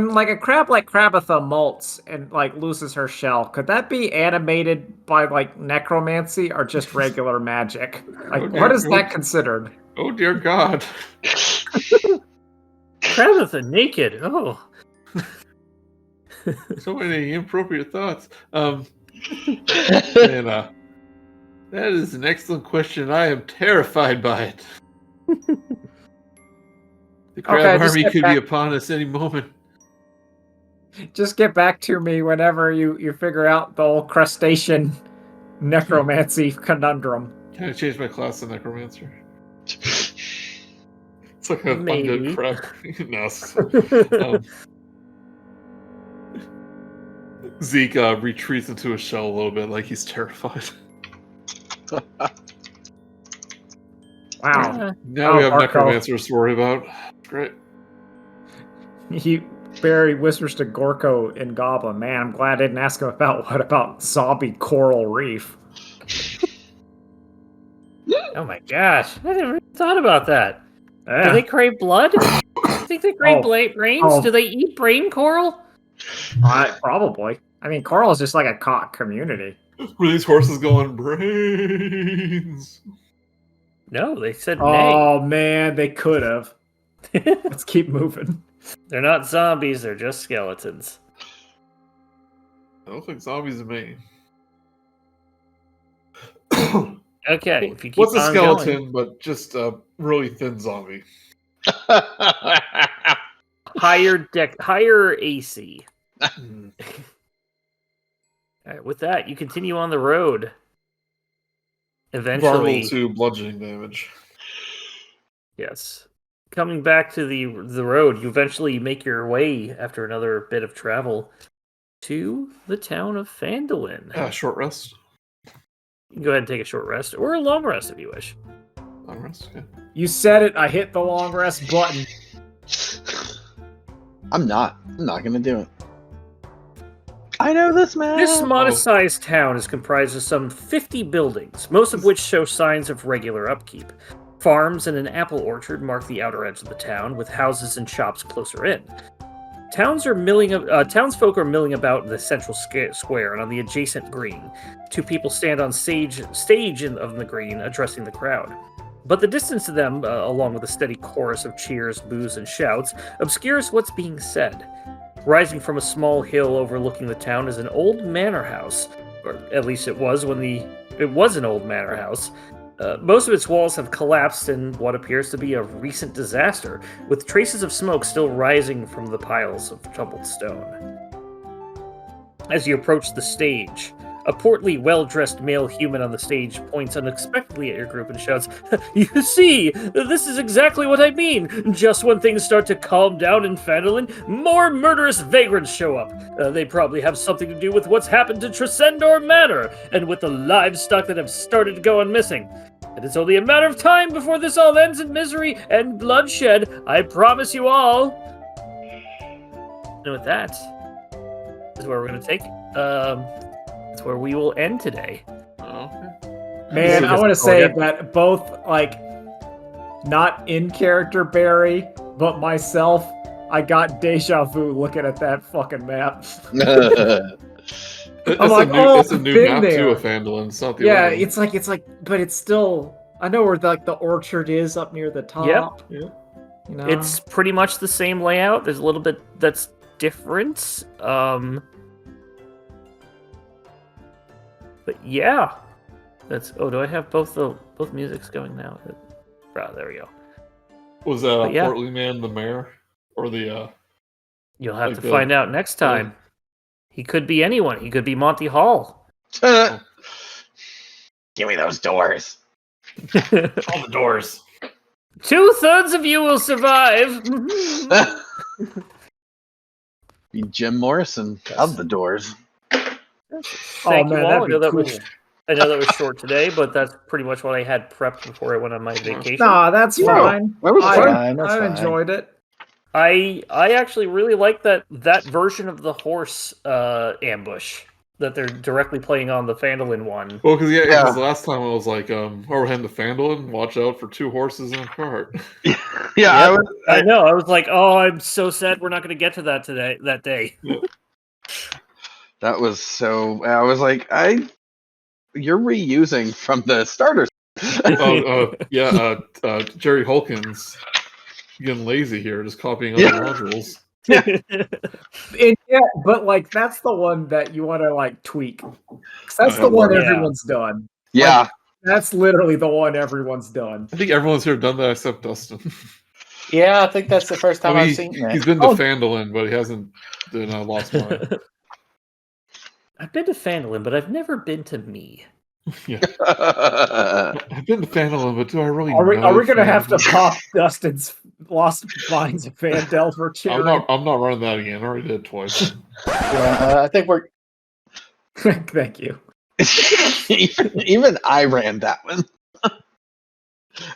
like a crab like Krabatha molts and like loses her shell, could that be animated by like necromancy or just regular magic? Like, what is that considered? Oh dear God! Krabatha naked. Oh, so many inappropriate thoughts. That is an excellent question. I am terrified by it. The crab army could be upon us any moment. Just get back to me whenever you figure out the whole crustacean necromancy conundrum. Can I change my class to necromancer? It's like a undead crab. No. Zeke retreats into a shell a little bit, like he's terrified. Wow. Now we have necromancers to worry about. Great. Barry whispers to Gorko in Goblin, man, I'm glad I didn't ask him about zombie coral reef. Oh my gosh. I never even thought about that. Do they crave blood? Do you think they crave brains? Do they eat brain coral? Probably. I mean, coral is just like a cock community. Were these horses going brains? No, they said nay. Oh man, they could have. Let's keep moving. They're not zombies, they're just skeletons. I don't think zombies are me. Okay, if you keep what's a skeleton going, but just a really thin zombie? higher AC. All right, with that, you continue on the road. Eventually, vulnerable to bludgeoning damage. Yes. Coming back to the road, you eventually make your way, after another bit of travel, to the town of Phandalin. Short rest. You can go ahead and take a short rest, or a long rest if you wish. Long rest, okay. You said it, I hit the long rest button. I'm not gonna do it. I know this, man. This modest-sized town is comprised of some 50 buildings, most of which show signs of regular upkeep. Farms and an apple orchard mark the outer edge of the town, with houses and shops closer in. Townsfolk are milling about in the central square and on the adjacent green. Two people stand on stage of the green, addressing the crowd. But the distance to them, along with a steady chorus of cheers, boos, and shouts, obscures what's being said. Rising from a small hill overlooking the town is an old manor house, or at least it was when it was an old manor house. Most of its walls have collapsed in what appears to be a recent disaster, with traces of smoke still rising from the piles of tumbled stone. As you approach the stage, A portly, well-dressed male human on the stage points unexpectedly at your group and shouts, "You see, this is exactly what I mean. Just when things start to calm down in Phandalin, more murderous vagrants show up. They probably have something to do with what's happened to Tresendor Manor, and with the livestock that have started going missing. And it's only a matter of time before this all ends in misery and bloodshed, I promise you all." And with that, is where we're going to take that's where we will end today. Oh, okay. Man, So I want to just- say yeah. that both, like, not in character Barry, but myself, I got deja vu looking at that fucking map. It's, I'm like, a new, oh, it's a new been map there. too of Phandalin. It's not the Yeah, old one. it's like, but it's still. I know where like the orchard is up near the top. Yeah. You know, It's pretty much the same layout. There's a little bit that's different. But yeah, that's. Oh, do I have both musics going now? Ah, there we go. Was But yeah. Portly Man the mayor or the? You'll have Like to the- find out next time. He could be anyone. He could be Monty Hall. Give me those doors. All the doors. 2/3 of you will survive. Be Jim Morrison of the doors. Thank man, you all. that'd be cool. I know that was short today, but that's pretty much what I had prepped before I went on my vacation. nah, that's No, fine. that was I, fine, that's I fine. enjoyed it. I actually really like that version of the horse ambush that they're directly playing on the Phandalin one. Well, because Yeah. because last time I was like, we're heading to Phandalin. Watch out for 2 horses in a cart. Yeah, I know. I was like, oh, I'm so sad we're not going to get to that that day. that was so. I was like, you're reusing from the starters. Jerry Holkins getting lazy here, just copying other Yeah. modules. And yeah, but like that's the one that you want to like tweak. 'Cause that's the one Yeah. everyone's done. Yeah, That's literally the one everyone's done. I think everyone's here done that except Dustin. Yeah, I think that's the first time I've seen He's that. been to Oh. Phandalin, but he hasn't been Lost Mine. I've been to Phandalin, but I've never been to me. Yeah, I've been to Phandalin, but do I really? Are we know gonna have to Phandalin? pop Dustin's Lost Minds of Vandel for cheering? I'm not running that again. I already did it twice. I think we're Thank you. even I ran that one.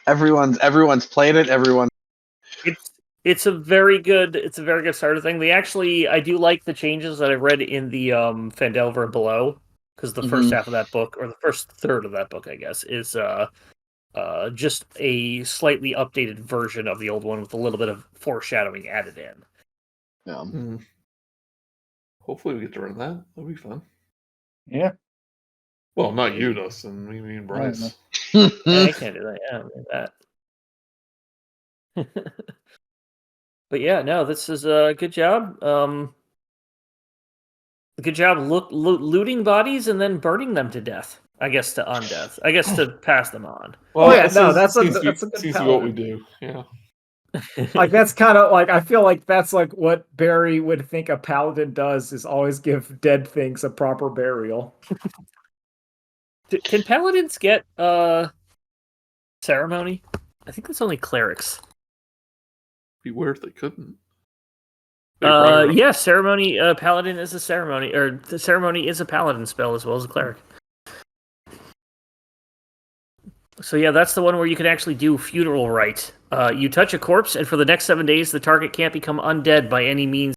Everyone's played it. Everyone. It's a very good starter thing. I do like the changes that I've read in the Phandelver and Below, because the first half of that book, or the first third of that book, I guess, is just a slightly updated version of the old one with a little bit of foreshadowing added in. Yeah. Hopefully, we get to run that. That'll be fun. yeah. Well, not you, Dustin. Me and Brice. Yeah, I can't do that. Yeah, I mean that. But yeah, no, this is a good job. Good job looting bodies and then burning them to death. I guess to undeath. I guess to pass them on. Well, yeah, that no, seems- that's a seems to be- good seems to be what we paladin. do. Yeah. Like that's kind of like I feel like that's like what Barry would think a paladin does is always give dead things a proper burial. Can paladins get ceremony? I think that's only clerics. Be weird if they couldn't. They probably- Yeah, ceremony. Paladin is a ceremony, or the ceremony is a paladin spell as well as a cleric. So yeah, that's the one where you can actually do funeral rite. You touch a corpse, and for the next 7 days, the target can't become undead by any means